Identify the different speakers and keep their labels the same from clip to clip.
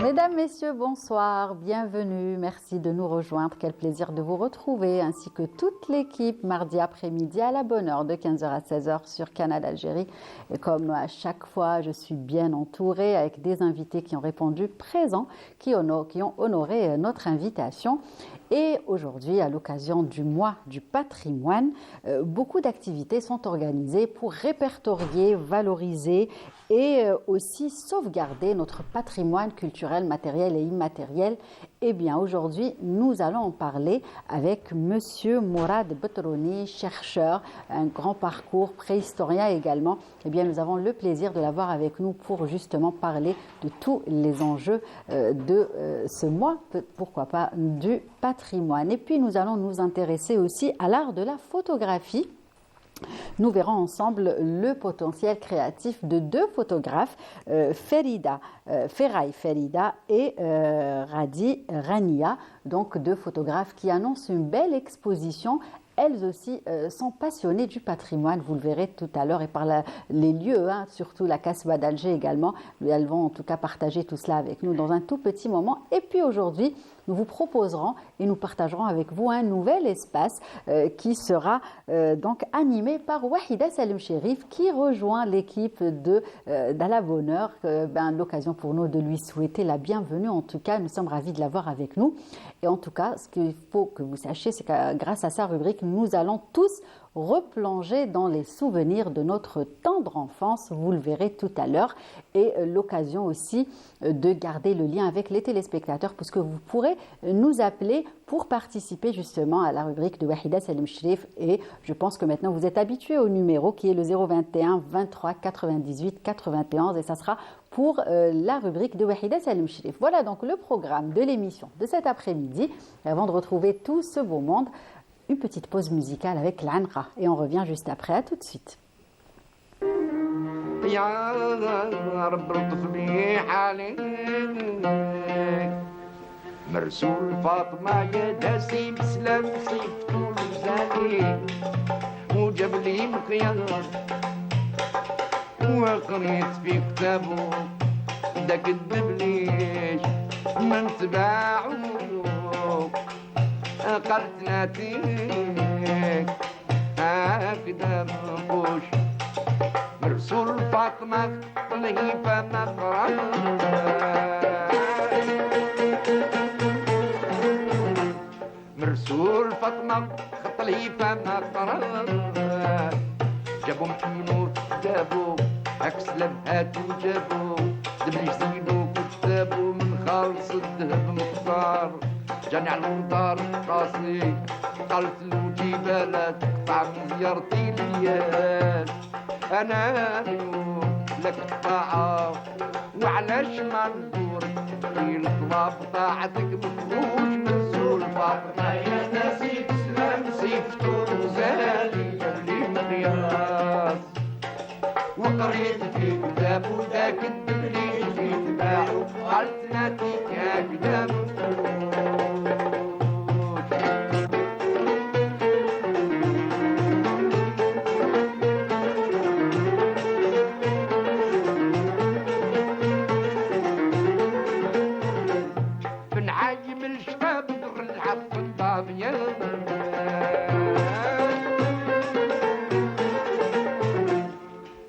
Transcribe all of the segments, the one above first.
Speaker 1: Mesdames, Messieurs, bonsoir, bienvenue, merci de nous rejoindre, quel plaisir de vous retrouver, ainsi que toute l'équipe mardi après-midi à la bonne heure de 15h à 16h sur Canal Algérie. Et comme à chaque fois, je suis bien entourée avec des invités qui ont répondu présents, qui ont honoré notre invitation. Et aujourd'hui, à l'occasion du mois du patrimoine, beaucoup d'activités sont organisées pour répertorier, valoriser et aussi sauvegarder notre patrimoine culturel, matériel et immatériel. Eh bien, aujourd'hui, nous allons en parler avec Monsieur Mourad Betrouni, chercheur, un grand parcours, préhistorien également. Eh bien, nous avons le plaisir de l'avoir avec nous pour justement parler de tous les enjeux de ce mois, pourquoi pas du patrimoine. Et puis, nous allons nous intéresser aussi à l'art de la photographie. Nous verrons ensemble le potentiel créatif de deux photographes, Feray Ferida et Radi Rania, donc deux photographes qui annoncent une belle exposition. Elles aussi sont passionnées du patrimoine, vous le verrez tout à l'heure, et par les lieux, surtout la Casbah d'Alger également. Elles vont en tout cas partager tout cela avec nous dans un tout petit moment. Et puis aujourd'hui, nous vous proposerons et nous partagerons avec vous un nouvel espace qui sera donc animé par Wahida Salem Chérif, qui rejoint l'équipe d'À la bonne heure. L'occasion pour nous de lui souhaiter la bienvenue. En tout cas, nous sommes ravis de l'avoir avec nous. Et en tout cas, ce qu'il faut que vous sachiez, c'est que grâce à sa rubrique, nous allons tous replonger dans les souvenirs de notre tendre enfance, vous le verrez tout à l'heure, et l'occasion aussi de garder le lien avec les téléspectateurs, puisque vous pourrez nous appeler pour participer justement à la rubrique de Wahida Salem Chérif. Et je pense que maintenant vous êtes habitués au numéro qui est le 021 23 98 91, et ça sera pour la rubrique de Wahida Salem Chérif. Voilà donc le programme de l'émission de cet après-midi. Avant de retrouver tout ce beau monde, une petite pause musicale avec l'Anra et on revient juste après. À tout de suite.
Speaker 2: يا رب لطف لي حالي مرسول فاطمة يا داسي بسلام صيفت ولزاني وجاب لي مخيار وقريت في كتابه داك الدبليش ما نتباعو قالت ناتيك هكذا نخوش مرسول فاطمة طليفة نقرأ مرسول فاطمة طليفة نقرأ جابوا محمود جابوا عكس لبهات وجابوا دبلي زينو كتابوا من خالص الذهب مختار جاني على المطار راسي قالت له جبالات قطع من زيارتي ليال انا اليوم لك قطاعة وعلاش ما ندورك في الطلاب طاعتك مفروش منزول فاطمة يا ناسي تسلم سيفتو وزالي جبلي مقياس وقريت في كتاب وذاك الدبلي في تباعو قالت ناتيك هكذا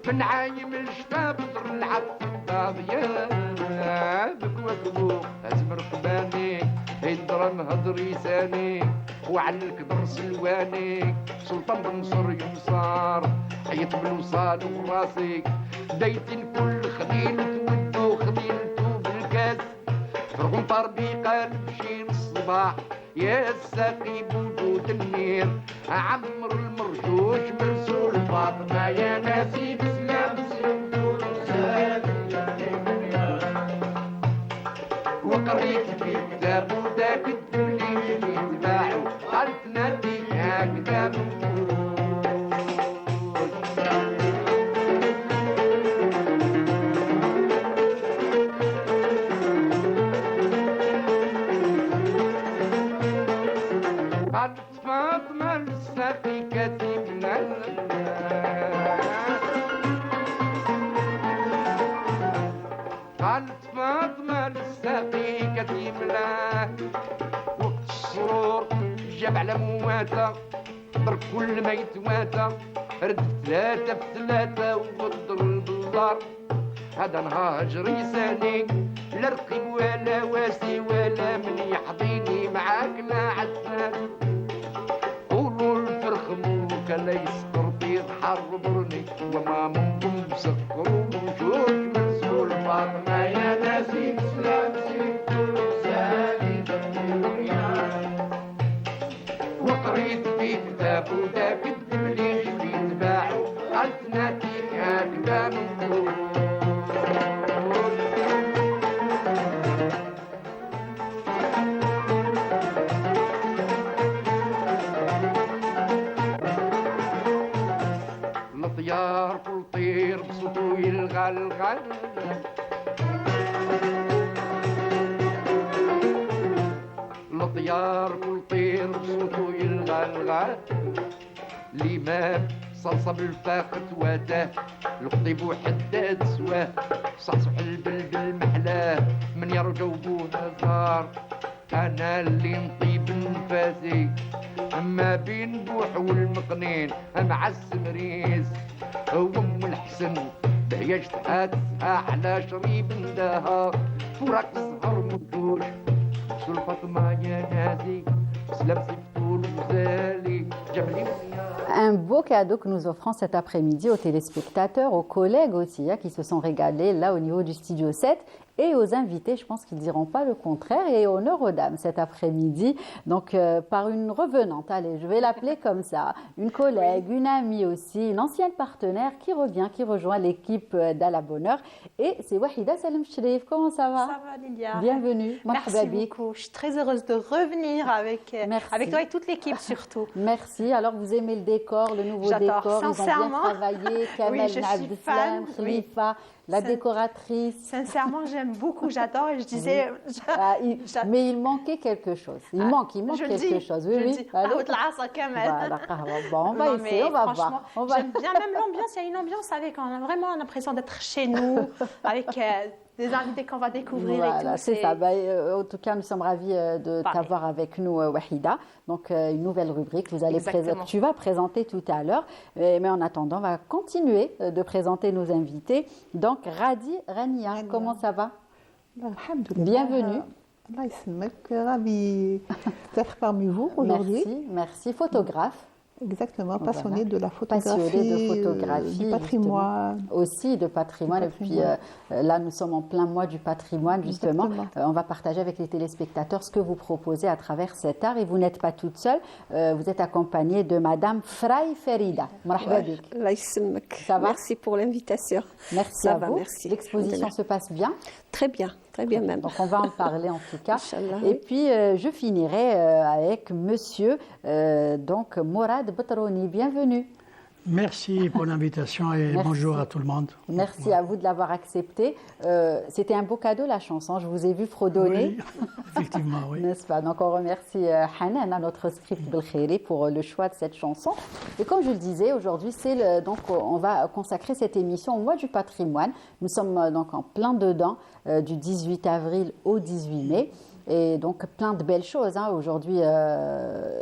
Speaker 2: من عايم الشباب ضر العب الضاضية بك وكبو هزم رقباني هيدرا نهضر يساني وعلى الكدر سلواني سلطان بنصر يمصار حيط بالوصال وراسي دايتين كل خليل تودو خليلتو بالكاس فرغم طربي قلب شي الصباح يا الساقي بوجود النير عمر المرشوش مرسول فاطمة يا ناسي بسلام سيدور وقريت في كتاب وذاك الدبلي يتباعو قالت ناديك هكذا فاطمة الساقي كاتبنا على مواتا ضرب كل ما يتواتى رد ثلاثة في ثلاثة وضر البلار هذا نهاجر يساني لا رقيب ولا واسي ولا من يحضيني معاك ما عدنا قولوا الفرخ موك لا يسكر بيض حربرني وما ممكن بسكر وجوج مرسول فاطمة يا ناسي سلام سيكتور سالي وقريت في كتاب وذاك كذب لي جبريل باعو قالت ناتيك هكذا من طول الطيار كل طير بصوتو يلغلغل الطيار كل طير بصوتو يلغلغل الإمام صلصة بالفاقة واتاه القطيب وحداد سواه صحصح البلبل محلاه من يرجو بوه زار أنا اللي نطيب نفاسي أما بين بوح والمقنين مع السمريس وأم الحسن بهي جتحاتها على شريب نداها فراك الزهر مدوش سول فاطمة يا نازي سلام سيفتول وزالي جبلي
Speaker 1: Un beau cadeau que nous offrons cet après-midi aux téléspectateurs, aux collègues aussi, qui se sont régalés là au niveau du Studio 7 et aux invités, je pense qu'ils ne diront pas le contraire, et honneur aux dames cet après-midi. Donc par une revenante, allez, je vais l'appeler comme ça, une collègue, une amie aussi, une ancienne partenaire qui revient, qui rejoint l'équipe d'À la Bonheur. Et c'est Wahida Salem Shrif, comment ça va?
Speaker 3: Ça va Lilia.
Speaker 1: Bienvenue.
Speaker 3: Merci beaucoup, je suis très heureuse de revenir avec toi et toute l'équipe surtout.
Speaker 1: Merci, alors vous aimez le décor, le nouveau décor, ils ont bien travaillé, Kamel Abdeslam, Khalifa, la décoratrice.
Speaker 3: Sincèrement, j'aime beaucoup, j'adore et je disais...
Speaker 1: mais il manquait quelque chose, il manque quelque chose. Oui,
Speaker 3: Voilà,
Speaker 1: bon, on va essayer, on va voir.
Speaker 3: J'aime bien même l'ambiance, il y a une ambiance avec, on a vraiment l'impression d'être chez nous, avec des invités qu'on va découvrir et tout.
Speaker 1: C'est ça, en tout cas, nous sommes ravis de t'avoir avec nous, Wahida. Donc, une nouvelle rubrique, tu vas présenter tout à l'heure. Mais en attendant, on va continuer de présenter nos invités. Donc, Radi Rania, comment ça va? Bienvenue.
Speaker 4: Ravi d'être parmi vous aujourd'hui.
Speaker 1: Merci. Photographe.
Speaker 4: Exactement, passionné de la photographie, du patrimoine.
Speaker 1: Aussi de patrimoine. Et puis là, nous sommes en plein mois du patrimoine, justement. On va partager avec les téléspectateurs ce que vous proposez à travers cet art. Et vous n'êtes pas toute seule. Vous êtes accompagnée de Madame Fray Ferida. Ça va?
Speaker 5: Merci pour l'invitation.
Speaker 1: Merci à vous. L'exposition se passe bien?
Speaker 5: Très bien même.
Speaker 1: Donc on va en parler en tout cas. Et puis je finirai avec Monsieur donc Mourad Batrouni. Bienvenue.
Speaker 6: Merci pour l'invitation et bonjour à tout le monde.
Speaker 1: Merci à vous de l'avoir accepté. C'était un beau cadeau la chanson, je vous ai vu fredonner.
Speaker 6: Oui, effectivement, oui.
Speaker 1: N'est-ce pas? Donc on remercie Hanan, notre script Belkhiri, pour le choix de cette chanson. Et comme je le disais, aujourd'hui, donc on va consacrer cette émission au mois du patrimoine. Nous sommes donc en plein dedans, du 18 avril au 18 mai. Et donc, plein de belles choses aujourd'hui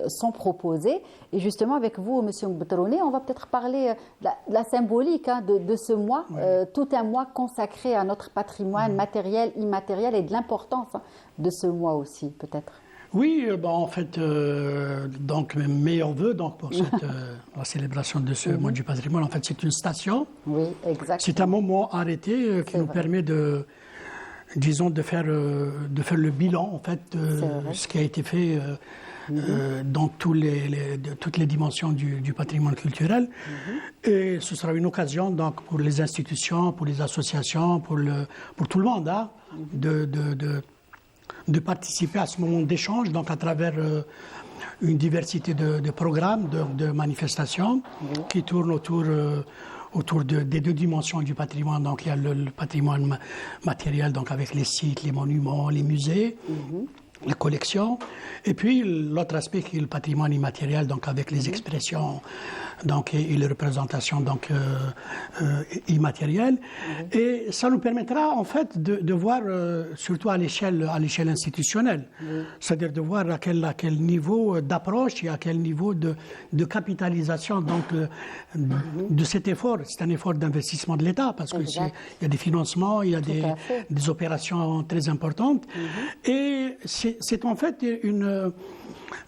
Speaker 1: sont proposées. Et justement, avec vous, M. Batrouni, on va peut-être parler de la symbolique de ce mois, tout un mois consacré à notre patrimoine matériel, immatériel et de l'importance de ce mois aussi, peut-être.
Speaker 6: Oui, en fait, donc mes meilleurs voeux donc, pour la célébration de ce mois du patrimoine. En fait, c'est une station.
Speaker 1: Oui, exactement.
Speaker 6: C'est un moment arrêté qui nous permet de... disons, de faire le bilan, en fait, de ce qui a été fait dans toutes les dimensions du patrimoine culturel. Et ce sera une occasion, donc, pour les institutions, pour les associations, pour tout le monde, de participer à ce moment d'échange, donc à travers une diversité de programmes, de manifestations qui tournent autour des deux dimensions du patrimoine. Donc il y a le patrimoine matériel, donc avec les sites, les monuments, les musées, les collections, et puis l'autre aspect qui est le patrimoine immatériel, donc avec les expressions donc, et les représentations donc, immatérielles. Et ça nous permettra en fait de voir, surtout à l'échelle institutionnelle, c'est-à-dire de voir à quel niveau d'approche et à quel niveau de capitalisation donc, de cet effort. C'est un effort d'investissement de l'État, parce qu'il y a des financements, il y a des opérations très importantes. Et c'est en fait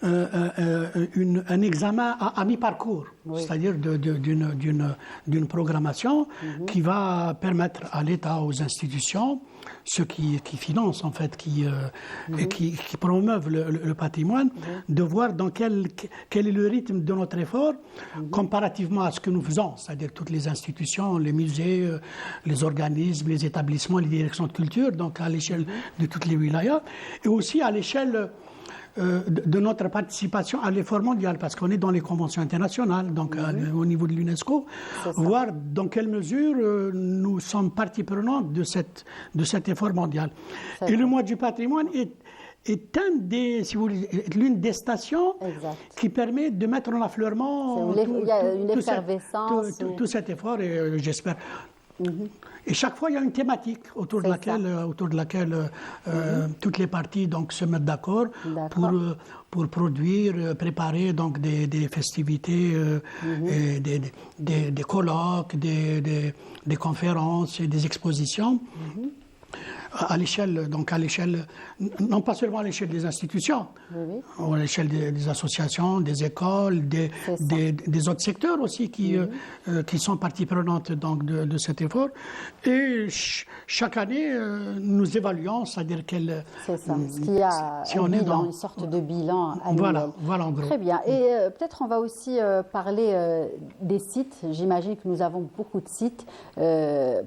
Speaker 6: un examen à mi-parcours, c'est-à-dire d'une programmation qui va permettre à l'État, aux institutions, ceux qui financent en fait, et qui promeuvent le patrimoine, de voir dans quel est le rythme de notre effort comparativement à ce que nous faisons, c'est-à-dire toutes les institutions, les musées, les organismes, les établissements, les directions de culture, donc à l'échelle de toutes les wilayas, et aussi à l'échelle de notre participation à l'effort mondial, parce qu'on est dans les conventions internationales, donc au niveau de l'UNESCO, voir dans quelle mesure nous sommes partie prenante de cet effort mondial. Et le mois du patrimoine est l'une des stations qui permet de mettre en affleurement tout cet effort, et j'espère. Et chaque fois, il y a une thématique autour de laquelle toutes les parties donc, se mettent d'accord pour produire, préparer donc, des festivités, et des colloques, des conférences et des expositions. À l'échelle, non pas seulement à l'échelle des institutions, à l'échelle des associations, des écoles, des autres secteurs aussi qui sont partie prenante donc, de cet effort. Et chaque année, nous évaluons, c'est-à-dire quel...
Speaker 1: C'est ça, ce qui a si on est dans une sorte de bilan annuel.
Speaker 6: Voilà en gros.
Speaker 1: Très bien. Et peut-être on va aussi parler des sites. J'imagine que nous avons beaucoup de sites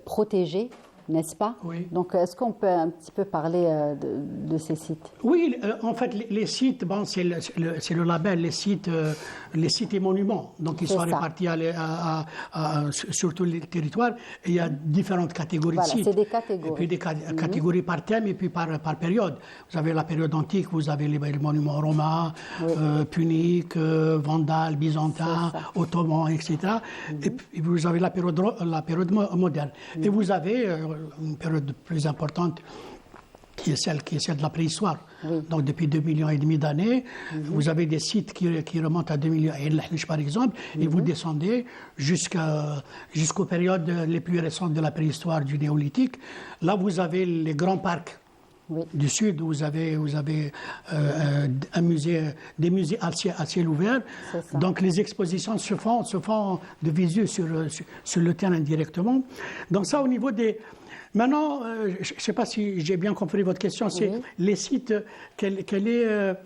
Speaker 1: protégés, n'est-ce pas?
Speaker 6: Oui.
Speaker 1: Donc, est-ce qu'on peut un petit peu parler de ces sites?
Speaker 6: Oui, en fait, les sites, bon, c'est le label, les sites et monuments. Donc, ils sont répartis sur tout le territoire. Et il y a différentes catégories de sites.
Speaker 1: C'est des catégories.
Speaker 6: Et puis des catégories par thème et puis par période. Vous avez la période antique, vous avez les monuments romains, puniques, vandales, byzantins, ottomans, etc. Et puis vous avez la période moderne. Et vous avez une période plus importante qui est celle de la préhistoire. Donc depuis 2,5 millions d'années, vous avez des sites qui remontent à 2 millions, par exemple, et vous descendez jusqu'aux périodes les plus récentes de la préhistoire du néolithique. Là, vous avez les grands parcs du Sud, où vous avez des musées à ciel ouvert. Donc les expositions se font de visu sur le terrain directement. Donc ça, au niveau des... Maintenant, je ne sais pas si j'ai bien compris votre question, c'est les sites, quelle est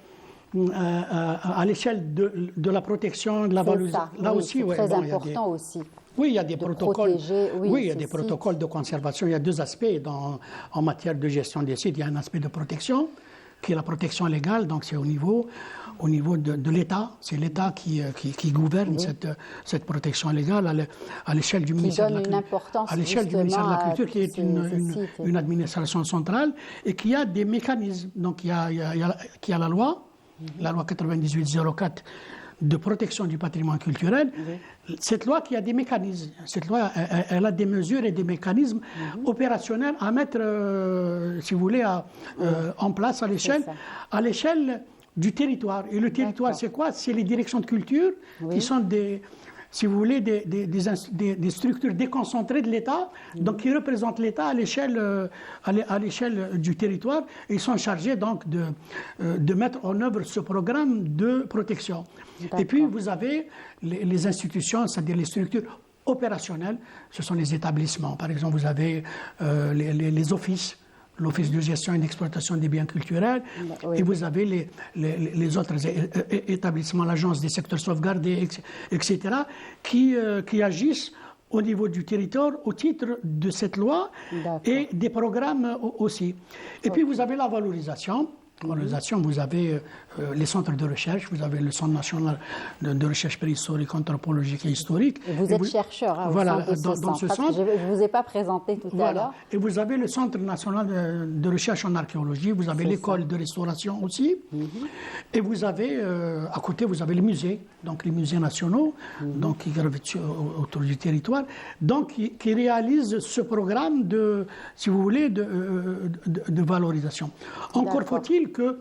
Speaker 6: à l'échelle de la protection, de la valorisation.
Speaker 1: Là aussi, c'est très important aussi.
Speaker 6: Oui, il y a des protocoles.
Speaker 1: Il
Speaker 6: y a des protocoles de conservation. Il y a deux aspects en matière de gestion des sites. Il y a un aspect de protection, qui est la protection légale. Donc c'est au niveau de l'État. C'est l'État qui gouverne cette protection légale à l'échelle du ministère de la Culture. À l'échelle du ministère de la Culture, qui est une administration centrale et qui a des mécanismes. Donc il y a la loi 98/04 de protection du patrimoine culturel. Cette loi qui a des mécanismes. Cette loi, elle a des mesures et des mécanismes opérationnels à mettre, si vous voulez, en place à l'échelle du territoire. Et le territoire, c'est quoi? C'est les directions de culture qui sont si vous voulez, des structures déconcentrées de l'État, donc qui représentent l'État à l'échelle du territoire. Et ils sont chargés donc de mettre en œuvre ce programme de protection. Et puis vous avez les institutions, c'est-à-dire les structures opérationnelles, ce sont les établissements. Par exemple, vous avez les offices, l'Office de gestion et d'exploitation des biens culturels, et vous avez les autres établissements, l'Agence des secteurs sauvegardés, etc., qui agissent au niveau du territoire au titre de cette loi et des programmes aussi. Et puis vous avez la valorisation. colonisation, vous avez les centres de recherche, vous avez le Centre national de recherche préhistorique, anthropologique et historique.
Speaker 1: Et vous êtes chercheur hein,
Speaker 6: voilà,
Speaker 1: au sein de
Speaker 6: dans ce centre.
Speaker 1: Je ne vous ai pas présenté tout à l'heure.
Speaker 6: Et vous avez le Centre national de recherche en archéologie, vous avez l'école de restauration aussi. Et vous avez, à côté, vous avez les musées, donc les musées nationaux, donc qui gravitent autour du territoire, donc qui réalisent ce programme de, si vous voulez, de valorisation. Encore faut-il que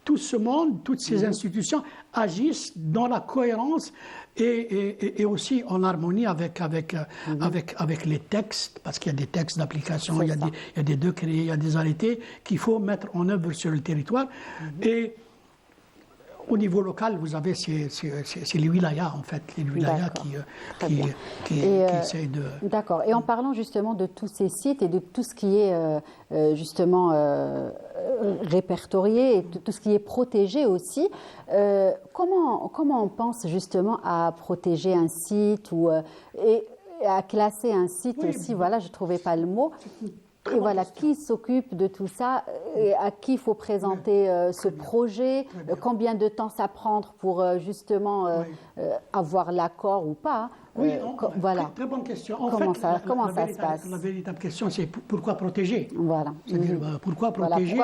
Speaker 6: tout ce monde, toutes ces institutions agissent dans la cohérence et aussi en harmonie avec les textes, parce qu'il y a des textes d'application, il y a des décrets, il y a des arrêtés qu'il faut mettre en œuvre sur le territoire. Et au niveau local, vous avez c'est les wilayas, en fait, les wilayas qui essayent de...
Speaker 1: D'accord. Et en parlant justement de tous ces sites et de tout ce qui est justement répertorié et tout ce qui est protégé aussi, comment on pense justement à protéger un site et à classer un site aussi, voilà, je ne trouvais pas le mot. Et voilà, qui s'occupe de tout ça, et à qui il faut présenter ce projet, combien de temps ça prend pour justement avoir l'accord ou pas.
Speaker 6: Voilà. Très bonne question.
Speaker 1: Comment ça se passe?
Speaker 6: La véritable question, c'est pourquoi protéger?
Speaker 1: Voilà.
Speaker 6: C'est-à-dire, pourquoi protéger?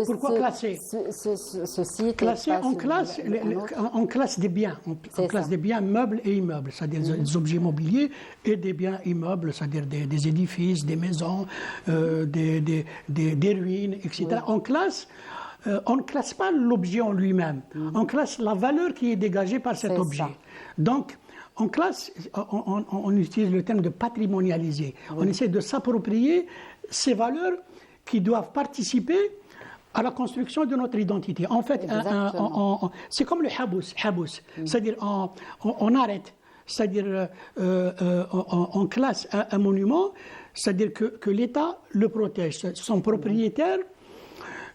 Speaker 6: Pourquoi classer?
Speaker 1: Ce site?
Speaker 6: Classer, on classe des biens. On classe des biens meubles et immeubles, c'est-à-dire des objets immobiliers et des biens immeubles, c'est-à-dire des édifices, des maisons, des ruines, etc. Oui. On ne classe pas l'objet en lui-même. On classe la valeur qui est dégagée par cet objet. Donc, on classe, on utilise le terme de patrimonialiser. Oui. On essaie de s'approprier ces valeurs qui doivent participer à la construction de notre identité. En fait, c'est comme le habous, c'est-à-dire on arrête, c'est-à-dire on classe un monument, c'est-à-dire que l'État le protège. Son propriétaire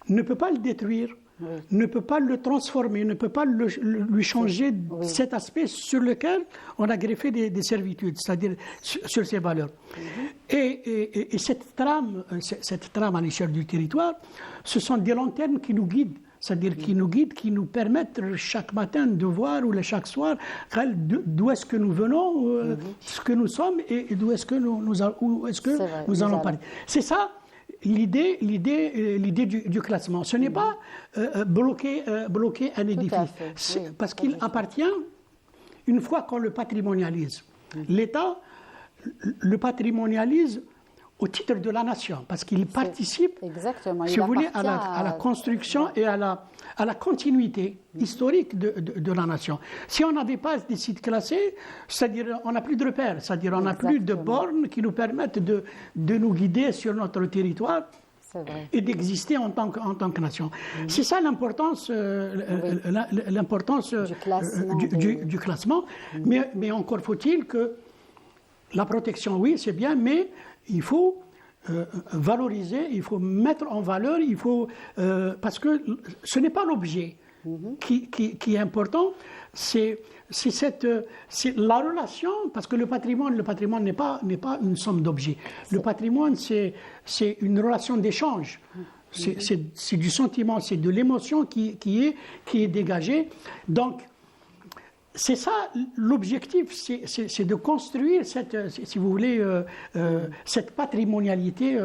Speaker 6: ne peut pas le détruire. Oui. Ne peut pas le transformer, ne peut pas lui changer cet aspect sur lequel on a greffé des servitudes, c'est-à-dire sur ses valeurs. Et cette trame à l'échelle du territoire, ce sont des lanternes qui nous guident, c'est-à-dire qui nous permettent chaque matin de voir ou chaque soir d'où est-ce que nous venons, ce que nous sommes et d'où est-ce que nous allons parler. C'est ça. L'idée du classement, ce n'est pas bloquer un édifice, parce qu'il appartient, une fois qu'on le patrimonialise, l'État le patrimonialise au titre de la nation, parce qu'il participe, si vous voulez, à la construction et à la continuité historique de la nation. Si on n'avait pas des sites classés, c'est-à-dire on n'a plus de repères, c'est-à-dire on n'a plus de bornes qui nous permettent de nous guider sur notre territoire et d'exister en tant que nation. C'est ça l'importance du classement. Mais encore faut-il que la protection, oui, c'est bien, mais il faut valoriser, il faut mettre en valeur, parce que ce n'est pas l'objet qui est important, c'est la relation, parce que le patrimoine n'est pas une somme d'objets. Le patrimoine, c'est une relation d'échange. C'est du sentiment, c'est de l'émotion qui est dégagée. Donc, c'est ça l'objectif, c'est de construire si vous voulez, cette patrimonialité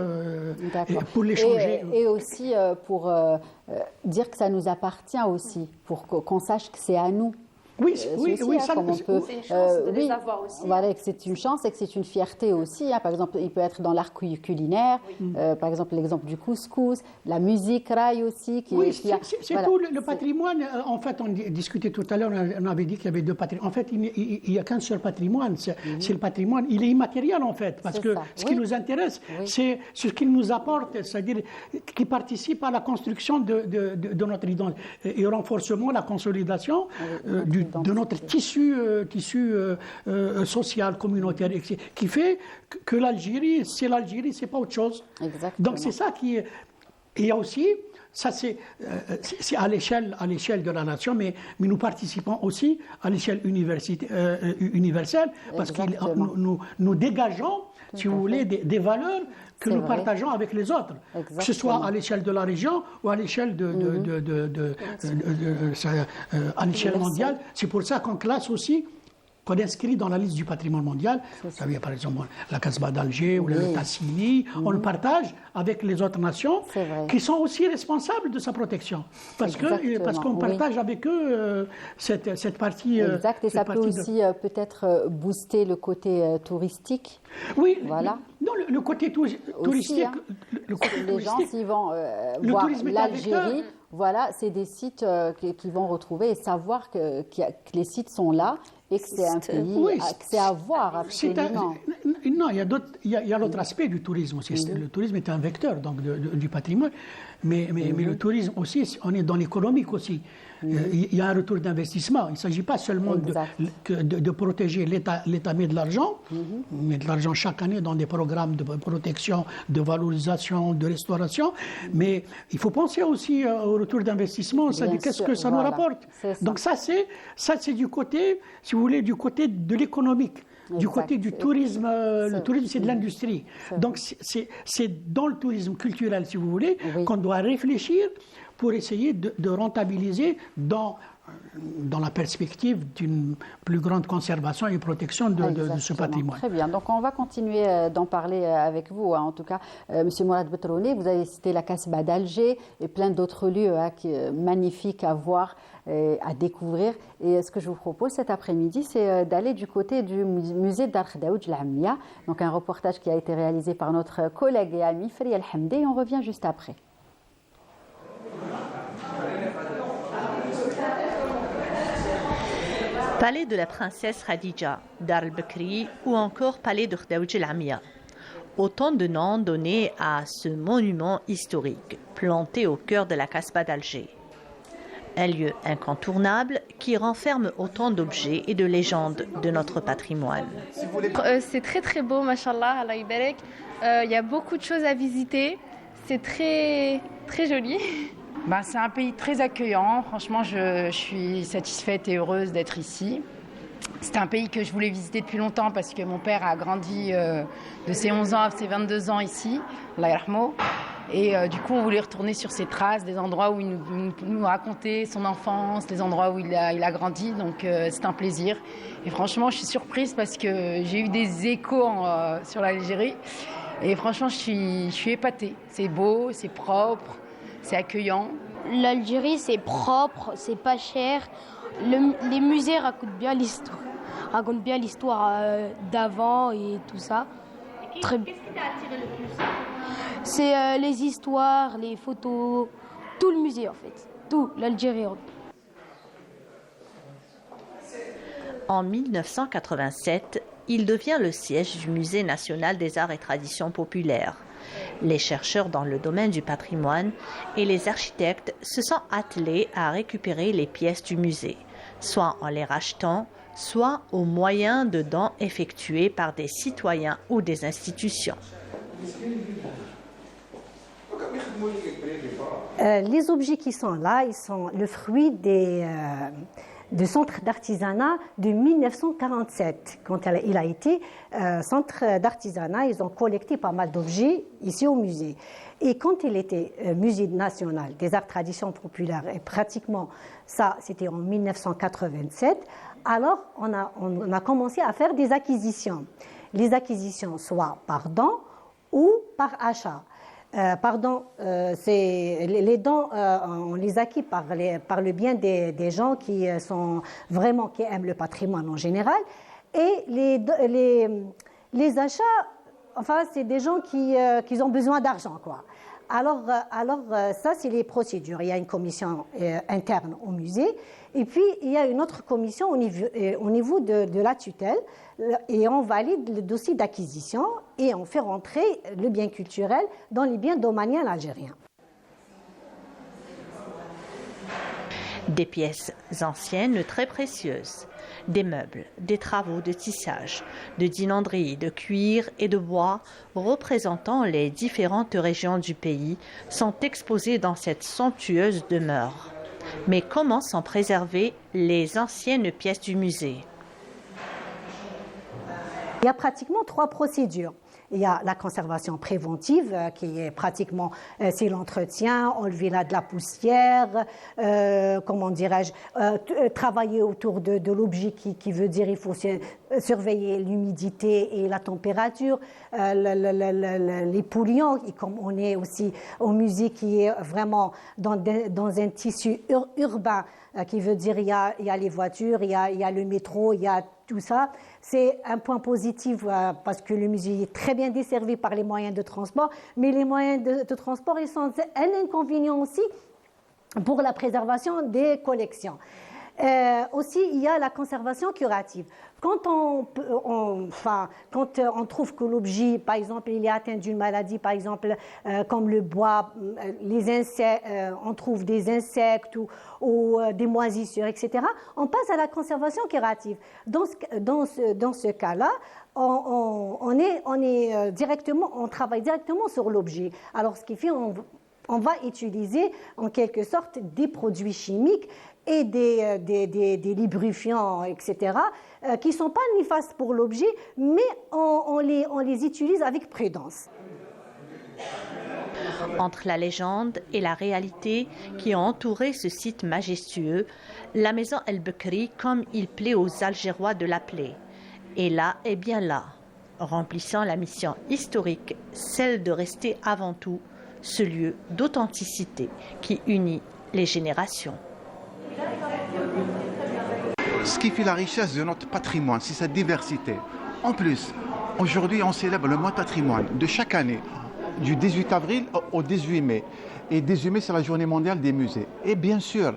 Speaker 6: pour l'échanger.
Speaker 1: Et aussi pour dire que ça nous appartient aussi, pour qu'on sache que c'est à nous.
Speaker 3: Oui, c'est une chance de les avoir aussi.
Speaker 1: Voilà, que c'est une chance et que c'est une fierté aussi. Par exemple, il peut être dans l'art culinaire, par exemple l'exemple du couscous, la musique raï aussi.
Speaker 6: C'est tout le patrimoine. En fait, on discutait tout à l'heure, on avait dit qu'il y avait deux patrimoines. En fait, il n'y a qu'un seul patrimoine, c'est le patrimoine. Il est immatériel en fait, parce que ce qui nous intéresse, c'est ce qu'il nous apporte, c'est-à-dire qui participe à la construction de notre identité et au renforcement, la consolidation de notre tissu social, communautaire, qui fait que l'Algérie, c'est pas autre chose.
Speaker 1: Exactement.
Speaker 6: Donc c'est ça qui est... Il y a aussi ça c'est à l'échelle de la nation, mais nous participons aussi à l'échelle universelle, parce que nous dégageons, si vous voulez, des valeurs que nous partageons avec les autres, que ce soit à l'échelle de la région ou à l'échelle à l'échelle mondiale. C'est pour ça qu'on classe aussi, qu'on inscrit dans la liste du patrimoine mondial. Vous savez, par exemple, la Casbah d'Alger ou le Tassili, on le partage avec les autres nations qui sont aussi responsables de sa protection. Parce qu'on partage avec eux cette partie.
Speaker 1: Exact, et ça peut aussi peut-être booster le côté touristique.
Speaker 6: Oui,
Speaker 1: voilà.
Speaker 6: Non, le côté touristique.
Speaker 1: Aussi, hein. Les gens, s'ils vont voir l'Algérie, voilà, c'est des sites qu'ils vont retrouver et savoir que les sites sont là et que c'est un pays, que c'est à voir absolument.
Speaker 6: Non, il y a l'autre aspect du tourisme aussi. Le tourisme est un vecteur donc, du patrimoine, mais le tourisme aussi, on est dans l'économique aussi. Il y a un retour d'investissement. Il ne s'agit pas seulement de protéger l'État met de l'argent, met de l'argent chaque année dans des programmes de protection, de valorisation, de restauration, mais il faut penser aussi au retour d'investissement, c'est-à-dire qu'est-ce que ça nous rapporte. Donc ça c'est du côté, si vous voulez, du côté de l'économique. Du côté du tourisme, le tourisme c'est de l'industrie. Donc c'est dans le tourisme culturel, si vous voulez, qu'on doit réfléchir pour essayer de rentabiliser dans la perspective d'une plus grande conservation et protection de ce patrimoine.
Speaker 1: Très bien, donc on va continuer d'en parler avec vous. En tout cas, M. Mourad Betrouni, vous avez cité la Casbah d'Alger et plein d'autres lieux magnifiques à voir, à découvrir. Et ce que je vous propose cet après-midi, c'est d'aller du côté du musée Dar Khdaoudj Lamia, donc un reportage qui a été réalisé par notre collègue et ami Feri El-Hamdi, et on revient juste après.
Speaker 7: Palais de la princesse Khadija, Dar al-Bakri ou encore Palais de Khdaoudj Lamia. Autant de noms donnés à ce monument historique, planté au cœur de la Casbah d'Alger. Un lieu incontournable qui renferme autant d'objets et de légendes de notre patrimoine.
Speaker 8: C'est très très beau, mashallah, Allah Ibarek. Il y a beaucoup de choses à visiter. C'est très très joli.
Speaker 9: C'est un pays très accueillant. Franchement, je suis satisfaite et heureuse d'être ici. C'est un pays que je voulais visiter depuis longtemps parce que mon père a grandi de ses 11 ans à ses 22 ans ici, Allah yarhamou. Et du coup, on voulait retourner sur ses traces, des endroits où il nous racontait son enfance, les endroits où il a grandi. Donc, c'est un plaisir. Et franchement, je suis surprise parce que j'ai eu des échos sur l'Algérie. Et franchement, je suis épatée. C'est beau, c'est propre. C'est accueillant.
Speaker 10: L'Algérie, c'est propre, c'est pas cher. Les musées racontent bien l'histoire d'avant et tout ça.
Speaker 7: Qu'est-ce qui t'a attiré le plus?
Speaker 10: C'est les histoires, les photos, tout le musée en fait, tout l'Algérie.
Speaker 7: En 1987, il devient le siège du Musée national des arts et traditions populaires. Les chercheurs dans le domaine du patrimoine et les architectes se sont attelés à récupérer les pièces du musée, soit en les rachetant, soit au moyen de dons effectués par des citoyens ou des institutions.
Speaker 11: Les objets qui sont là, ils sont le fruit du centre d'artisanat de 1947. Quand il a été centre d'artisanat, ils ont collecté pas mal d'objets ici au musée. Et quand il était musée national des arts traditions populaires, et pratiquement ça, c'était en 1987, alors on a commencé à faire des acquisitions. Les acquisitions soit par don ou par achat. C'est les dons, on les acquis par le bien des gens qui aiment le patrimoine en général, et les achats, enfin c'est des gens qui ont besoin d'argent quoi. Alors ça c'est les procédures. Il y a une commission interne au musée, et puis il y a une autre commission au niveau de la tutelle, et on valide le dossier d'acquisition et on fait rentrer le bien culturel dans les biens domaniaux algériens.
Speaker 7: Des pièces anciennes très précieuses, des meubles, des travaux de tissage, de dinanderie, de cuir et de bois représentant les différentes régions du pays sont exposés dans cette somptueuse demeure. Mais comment sont préservées les anciennes pièces du musée?
Speaker 11: Il y a pratiquement 3 procédures. Il y a la conservation préventive, qui est pratiquement, c'est l'entretien, enlever de la poussière, comment dirais-je, travailler autour de l'objet qui veut dire il faut surveiller l'humidité et la température, les polluants, et comme on est aussi au musée qui est vraiment dans un tissu urbain, qui veut dire il y a les voitures, il y a le métro, il y a tout ça. C'est un point positif parce que le musée est très bien desservi par les moyens de transport, mais les moyens de transport, ils sont un inconvénient aussi pour la préservation des collections. Aussi, il y a la conservation curative. Quand on trouve que l'objet, par exemple, il est atteint d'une maladie, par exemple, comme le bois, les insectes, on trouve des insectes ou des moisissures, etc., on passe à la conservation curative. Dans ce cas-là, on travaille directement sur l'objet. Alors, ce qui fait, on va utiliser en quelque sorte des produits chimiques et des lubrifiants, etc., qui ne sont pas néfastes pour l'objet, mais on les utilise avec prudence.
Speaker 7: Entre la légende et la réalité qui ont entouré ce site majestueux, la maison El Bekri, comme il plaît aux Algérois de l'appeler, est là et bien là, remplissant la mission historique, celle de rester avant tout ce lieu d'authenticité qui unit les générations.
Speaker 12: Ce qui fait la richesse de notre patrimoine, c'est sa diversité. En plus, aujourd'hui, on célèbre le mois patrimoine de chaque année, du 18 avril au 18 mai. Et 18 mai, c'est la journée mondiale des musées. Et bien sûr,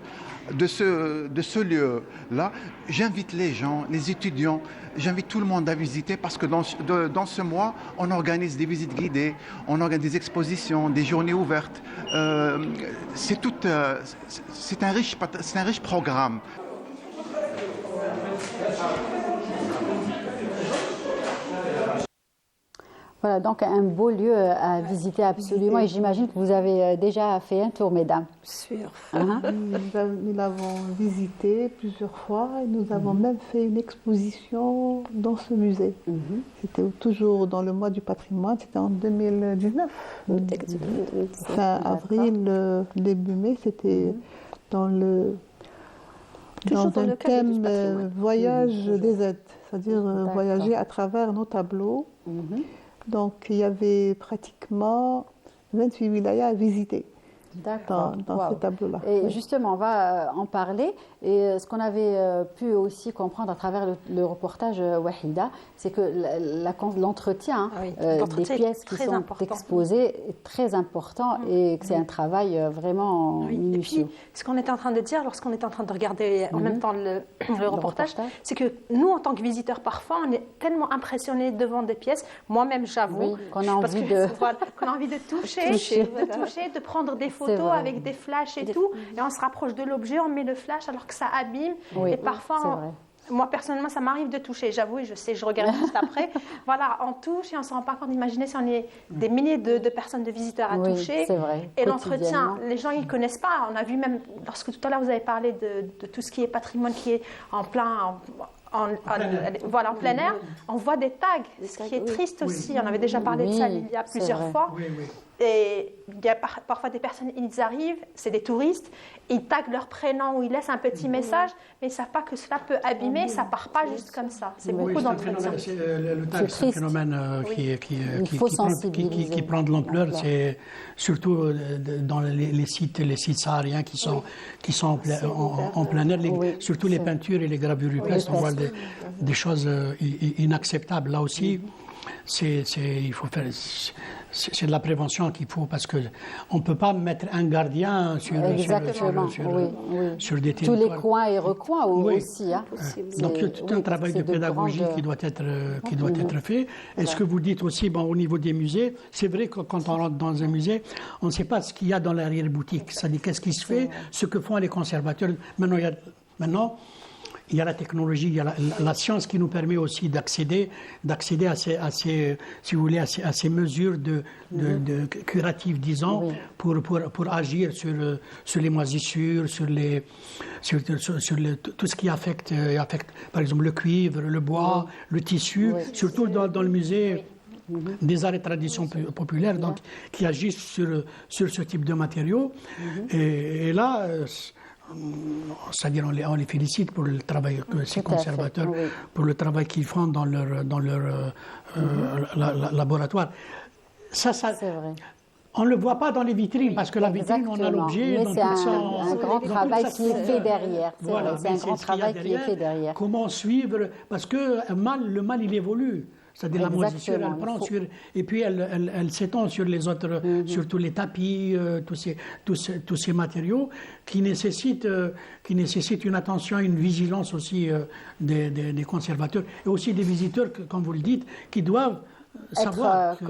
Speaker 12: de ce lieu-là, j'invite les gens, les étudiants, j'invite tout le monde à visiter parce que dans ce mois, on organise des visites guidées, on organise des expositions, des journées ouvertes. C'est un riche programme.
Speaker 1: Voilà, donc un beau lieu à visiter absolument. Et j'imagine que vous avez déjà fait un tour, mesdames.
Speaker 5: Sûr.
Speaker 4: Nous l'avons visité plusieurs fois et nous avons même fait une exposition dans ce musée. C'était toujours dans le mois du patrimoine, c'était en 2019. Fin avril, début mai, c'était dans un thème voyage des aides, c'est-à-dire voyager à travers nos tableaux. Donc, il y avait pratiquement 28 wilayas à visiter dans ce tableau-là.
Speaker 1: Et justement, on va en parler. Et ce qu'on avait pu aussi comprendre à travers le reportage Wahida, c'est que l'entretien des pièces qui sont exposées est très important et que c'est un travail vraiment minutieux.
Speaker 3: Et puis, ce qu'on était en train de dire lorsqu'on était en train de regarder en même temps le reportage, c'est que nous, en tant que visiteurs, parfois, on est tellement impressionnés devant des pièces. Moi-même, j'avoue,
Speaker 1: qu'on a envie de
Speaker 3: toucher, de prendre des photos avec des flashs et tout. Et on se rapproche de l'objet, on met le flash alors que ça abîme. Et parfois, moi, personnellement, ça m'arrive de toucher. J'avoue, je sais, je regarde juste après. Voilà, on touche et on ne se rend pas compte. Imaginez si on est des milliers de personnes, de visiteurs à toucher. Et l'entretien, les gens, ils ne connaissent pas. On a vu même, lorsque tout à l'heure, vous avez parlé de tout ce qui est patrimoine qui est en plein... en plein air, on voit des tags, ce qui est triste aussi. On avait déjà parlé de ça il y a plusieurs fois. Et il y a parfois des personnes, ils arrivent, c'est des touristes, ils taguent leur prénom ou ils laissent un petit message, mais ils ne savent pas que cela peut abîmer, ça ne part pas juste comme ça. C'est beaucoup d'entretien.
Speaker 6: Le tag, c'est un phénomène qui prend de l'ampleur. C'est surtout dans les sites sahariens qui sont en plein air, surtout les peintures et les gravures rupestres, on voit des choses inacceptables. Là aussi, il faut faire... c'est de la prévention qu'il faut, parce qu'on ne peut pas mettre un gardien sur des territoires.
Speaker 1: Tous les coins et recoins aussi. Hein.
Speaker 6: Donc il y a tout un travail de pédagogie qui doit être fait. Et ce que vous dites aussi au niveau des musées, c'est vrai que quand on rentre dans un musée, on ne sait pas ce qu'il y a dans l'arrière-boutique. C'est-à-dire qu'est-ce qui se fait, ce que font les conservateurs. Maintenant, il y a la technologie, il y a la science qui nous permet aussi d'accéder à ces si vous voulez, à ces mesures de curatives, disons, pour agir sur les moisissures, sur tout ce qui affecte, par exemple, le cuivre, le bois, le tissu, surtout dans le musée des arts et traditions populaires, donc, qui agissent sur ce type de matériaux. Et là, c'est-à-dire on les félicite pour le travail de ces conservateurs, pour le travail qu'ils font dans leur laboratoire. Ça, c'est vrai. On ne le voit pas dans les vitrines, parce que la vitrine, on a l'objet.
Speaker 1: Mais c'est un grand travail qui est fait derrière. Voilà, c'est un grand travail qui est fait derrière.
Speaker 6: Comment suivre, parce que le mal, il évolue. C'est-à-dire la moisissure, elle prend et puis elle s'étend sur les autres, sur tous les tapis, tous ces matériaux qui nécessitent une attention, une vigilance aussi des conservateurs et aussi des visiteurs, comme vous le dites, qui doivent savoir que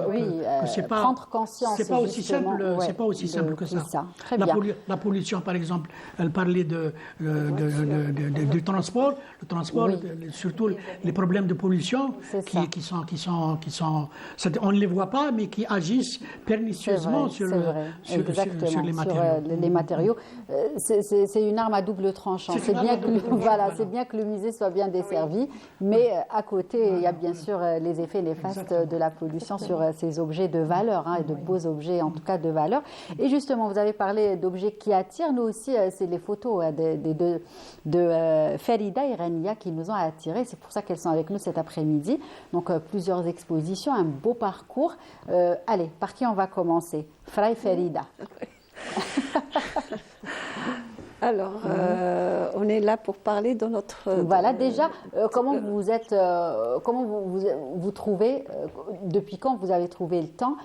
Speaker 6: c'est pas
Speaker 1: prendre conscience.
Speaker 6: C'est pas aussi simple. C'est pas aussi simple que ça.
Speaker 1: Très bien.
Speaker 6: La pollution, par exemple, elle parlait du transport. Le transport, surtout les problèmes de pollution qui sont, on ne les voit pas, mais qui agissent pernicieusement sur les matériaux.
Speaker 1: Les matériaux, c'est une arme à double tranchant. C'est bien que le musée soit bien desservi, mais à côté, il y a bien sûr les effets néfastes de la pollution sur ces objets de valeur, et de beaux objets en tout cas de valeur. Et justement, vous avez parlé d'objets qui attirent. Nous aussi, c'est les photos de Farida et Rania qui nous ont attirés. C'est pour ça qu'elles sont avec nous cet après-midi. Donc, plusieurs expositions, un beau parcours. Allez, par qui on va commencer? Fray Farida.
Speaker 5: Alors, on est là pour parler de notre...
Speaker 1: Voilà, déjà, comment vous trouvez, depuis quand vous avez trouvé le temps,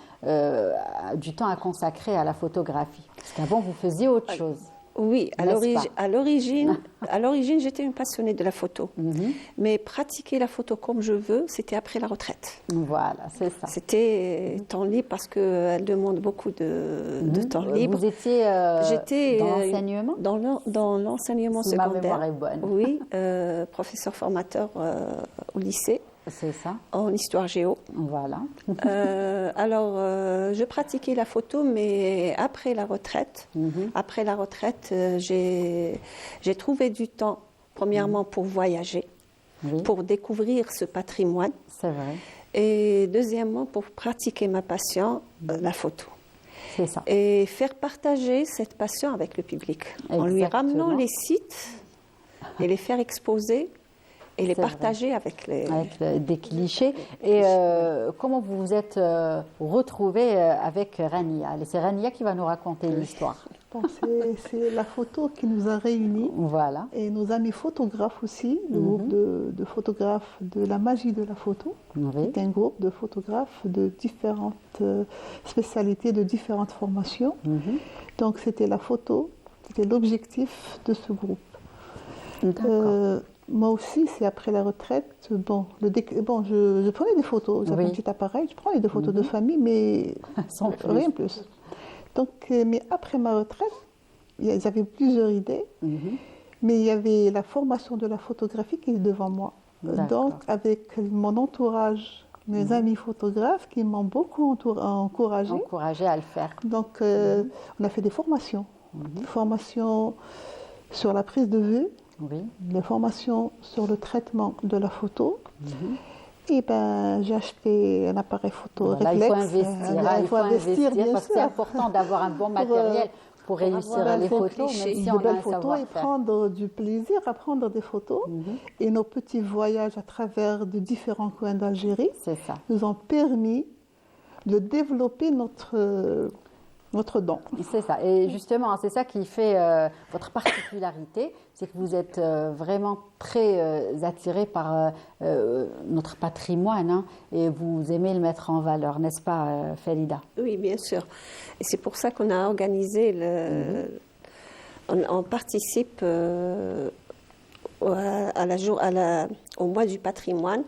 Speaker 1: du temps à consacrer à la photographie? Parce qu'avant, vous faisiez autre chose.
Speaker 5: Oui, à l'origine, j'étais une passionnée de la photo. Mais pratiquer la photo comme je veux, c'était après la retraite.
Speaker 1: Voilà, c'est ça.
Speaker 5: C'était temps libre parce qu'elle demande beaucoup de temps libre.
Speaker 1: Vous étiez dans l'enseignement?
Speaker 5: Dans l'enseignement secondaire.
Speaker 1: Ma mémoire est bonne.
Speaker 5: Oui, professeur formateur au lycée.
Speaker 1: C'est ça.
Speaker 5: En histoire géo.
Speaker 1: Voilà.
Speaker 5: Alors, je pratiquais la photo, mais après la retraite, j'ai trouvé du temps, premièrement, pour voyager, pour découvrir ce patrimoine.
Speaker 1: C'est vrai.
Speaker 5: Et deuxièmement, pour pratiquer ma passion, la photo.
Speaker 1: C'est ça.
Speaker 5: Et faire partager cette passion avec le public. En lui ramenant les sites et les faire exposer. Et les partager avec
Speaker 1: des clichés. Et comment vous vous êtes retrouvée avec Rania? C'est Rania qui va nous raconter l'histoire.
Speaker 4: Bon, c'est la photo qui nous a réunis.
Speaker 1: Voilà.
Speaker 4: Et nos amis photographes aussi, le groupe de photographes de la magie de la photo. C'est un groupe de photographes de différentes spécialités, de différentes formations. Donc c'était la photo, c'était l'objectif de ce groupe.
Speaker 1: D'accord.
Speaker 4: Moi aussi, c'est après la retraite. Je prenais des photos. J'avais un petit appareil, je prenais des photos de famille, mais rien plus. Donc, mais après ma retraite, j'avais plusieurs idées, mais il y avait la formation de la photographie qui est devant moi. Donc, avec mon entourage, mes amis photographes qui m'ont beaucoup encouragée.
Speaker 1: Encouragée à le faire.
Speaker 4: Donc, on a fait des formations. Des formations sur la prise de vue. Les formations sur le traitement de la photo. Et j'ai acheté un appareil photo réflexe.
Speaker 1: Il faut investir parce que c'est important d'avoir un bon matériel pour réussir les photos, même si on a un savoir-faire.
Speaker 4: Et prendre du plaisir à prendre des photos. Et nos petits voyages à travers de différents coins d'Algérie nous ont permis de développer notre Notre don.
Speaker 1: C'est ça. Et justement, c'est ça qui fait votre particularité, c'est que vous êtes vraiment très attiré par notre patrimoine hein, et vous aimez le mettre en valeur, n'est-ce pas, Felida?
Speaker 5: Oui, bien sûr. Et c'est pour ça qu'on a organisé on participe au mois du patrimoine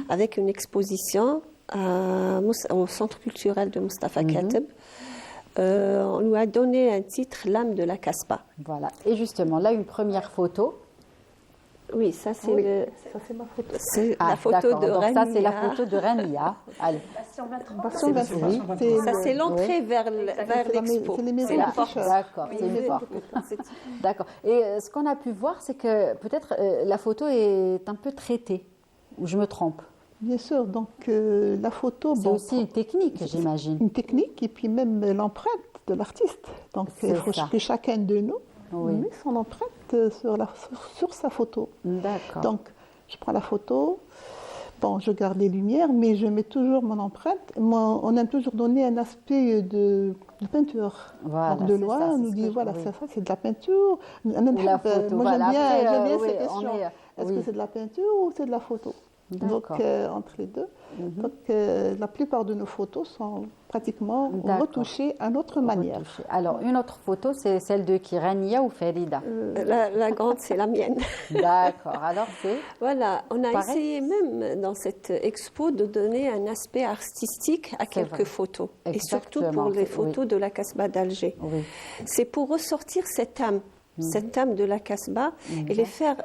Speaker 5: avec une exposition au Centre culturel de Mustapha Kateb. On lui a donné un titre, l'âme de la Casbah.
Speaker 1: Voilà. Et justement, là, une première photo.
Speaker 5: Oui, ça c'est
Speaker 4: ma photo.
Speaker 5: C'est la photo de
Speaker 1: donc
Speaker 5: Rania.
Speaker 1: ça, c'est la photo de Rania. Allez.
Speaker 5: Ça, c'est l'entrée vers l'expo.
Speaker 4: C'est la porte.
Speaker 1: D'accord, c'est une porte. D'accord. Et ce qu'on a pu voir, c'est que peut-être la photo est un peu traitée. Ou je me trompe?
Speaker 4: Bien sûr, donc la photo...
Speaker 1: C'est aussi une technique, j'imagine.
Speaker 4: Une technique et puis même l'empreinte de l'artiste. Donc il faut que chacun de nous met son empreinte sur sa photo.
Speaker 1: D'accord.
Speaker 4: Donc je prends la photo, bon, je garde les lumières, mais je mets toujours mon empreinte. Moi, on aime toujours donner un aspect de peinture.
Speaker 1: Voilà,
Speaker 4: donc de loin, on nous dit, voilà, ça c'est de la peinture. Moi j'aime bien cette question. Est-ce que c'est de la peinture ou c'est de la photo? Donc, entre les deux. Donc, la plupart de nos photos sont pratiquement retouchées à notre manière.
Speaker 1: Alors, une autre photo, c'est celle de qui, Rania ou Felida?
Speaker 5: La grande, c'est la mienne.
Speaker 1: D'accord. Alors, c'est...
Speaker 5: Voilà, on a essayé même dans cette expo de donner un aspect artistique à quelques photos. Et surtout pour les photos de la Casbah d'Alger.
Speaker 1: Oui.
Speaker 5: C'est pour ressortir cette âme de la Casbah et les faire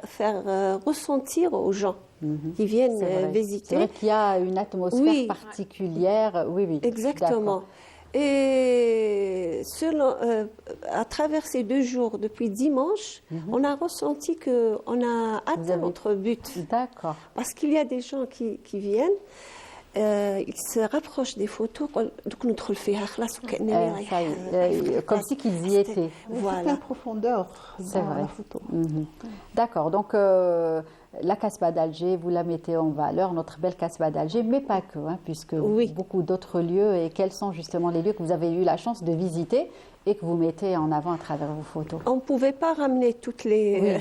Speaker 5: ressentir aux gens qui viennent visiter.
Speaker 1: C'est vrai qu'il y a une atmosphère particulière. Oui.
Speaker 5: Exactement. Et à travers ces 2 jours, depuis dimanche, on a ressenti qu'on a atteint notre but.
Speaker 1: D'accord.
Speaker 5: Parce qu'il y a des gens qui viennent, ils se rapprochent des photos,
Speaker 1: comme si qu'ils y étaient.
Speaker 4: Voilà. Profondeur dans la photo.
Speaker 1: D'accord, donc la Casbah d'Alger, vous la mettez en valeur, notre belle Casbah d'Alger, mais pas que, hein, puisque beaucoup d'autres lieux. Et quels sont justement les lieux que vous avez eu la chance de visiter et que vous mettez en avant à travers vos photos?
Speaker 5: On ne pouvait pas ramener toutes les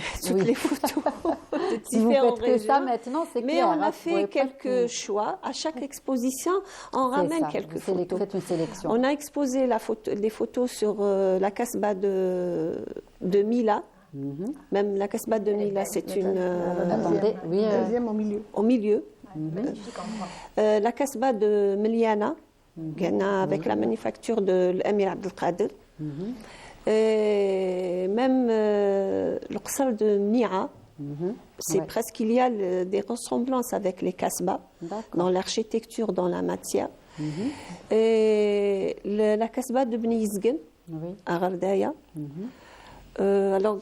Speaker 5: photos de différentes régions.
Speaker 1: Que ça maintenant, c'est
Speaker 5: mais
Speaker 1: clair,
Speaker 5: on a fait quelques choix. À chaque exposition, on ramène quelques photos.
Speaker 1: Faites une sélection.
Speaker 5: On a exposé les photos sur la Casbah de Mila. Même la Casbah de Mila, c'est une...
Speaker 4: deuxième au milieu.
Speaker 5: Au milieu. La Casbah de Meliana, avec la manufacture de l'Amir Abdelkader. Et même le Qsar de Mnia. C'est presque, il y a des ressemblances avec les Casbah dans l'architecture, dans la matière. Et la Casbah de Bni Yizgen à Gardaya. Alors,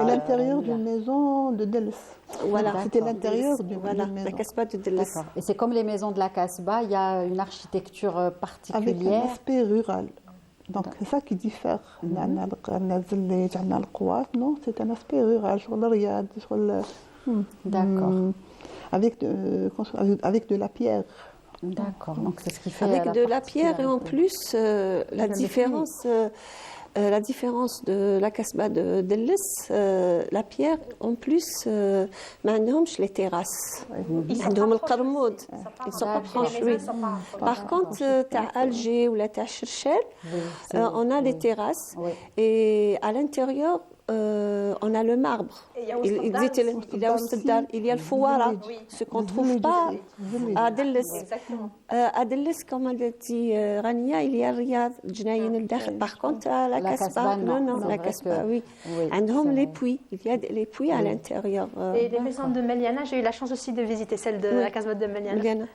Speaker 4: l'intérieur d'une maison de Delles.
Speaker 5: Voilà,
Speaker 4: c'était l'intérieur d'une maison.
Speaker 5: La Casbah de Delles.
Speaker 1: Et c'est comme les maisons de la Casbah, il y a une architecture particulière.
Speaker 4: Avec un aspect rural. Donc c'est ça qui diffère. Non, c'est un aspect rural, sur le riad, sur le...
Speaker 1: D'accord.
Speaker 4: Avec de la pierre.
Speaker 1: D'accord, donc c'est ce qui fait
Speaker 5: avec de la pierre et en plus la différence de la Casbah de Delles, la pierre en plus ما عندهمش les terrasses. عندهم القرمود. Ils sont pas proches. Par contre, à Alger ou à Cherchel, on a des terrasses et à l'intérieur on a le marbre. Il y a le fouara, ce qu'on ne trouve pas à Delles. À Delles, comme a dit Rania, il y a Riyad, par contre, à la Casbah, non, la Casbah, oui. Les puits, il y a les puits à l'intérieur.
Speaker 3: Et les maisons de Meliana, j'ai eu la chance aussi de visiter celle de la Casbah de Meliana.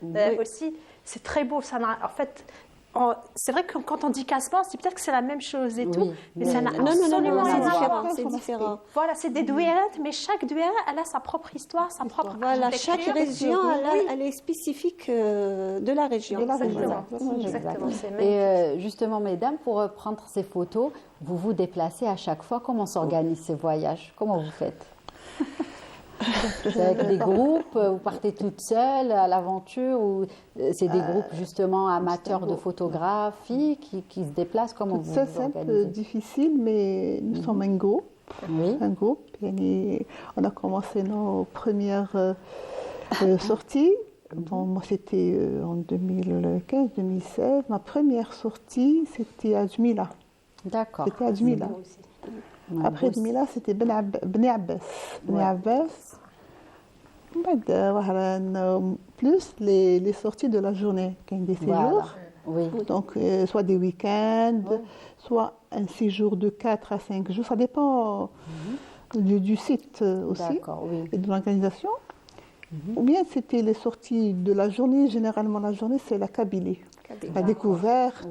Speaker 3: Aussi, c'est très beau. Ça en fait, c'est vrai que quand on dit Casbah, c'est peut-être que c'est la même chose et tout, mais ça n'a absolument rien à voir.
Speaker 5: C'est différent.
Speaker 3: Voilà, c'est des douérettes, mais chaque douérette, elle a sa propre histoire, sa propre
Speaker 5: Voilà, chaque région, elle est spécifique de la région.
Speaker 3: Exactement.
Speaker 1: Et justement, mesdames, pour prendre ces photos, vous vous déplacez à chaque fois. Comment s'organisent ces voyages? Comment vous faites? C'est avec des groupes, vous partez toute seule à l'aventure ou c'est des groupes justement amateurs de photographie qui se déplacent? Comment vous
Speaker 4: C'est un peu difficile, mais nous sommes un groupe.
Speaker 1: Oui.
Speaker 4: Un groupe. On a commencé nos premières sorties. Bon, moi, c'était en 2015-2016. Ma première sortie, c'était à Jmila.
Speaker 1: D'accord.
Speaker 4: C'était à Jmila. Après Jmila, c'était Beni Abbas. Beni Abbas. Plus les sorties de la journée, des séjours.
Speaker 1: Oui.
Speaker 4: Donc, soit des week-ends, soit un séjour de 4 à 5 jours. Ça dépend du site aussi et de l'organisation. Ou bien c'était les sorties de la journée. Généralement, la journée, c'est la Kabylie. La découverte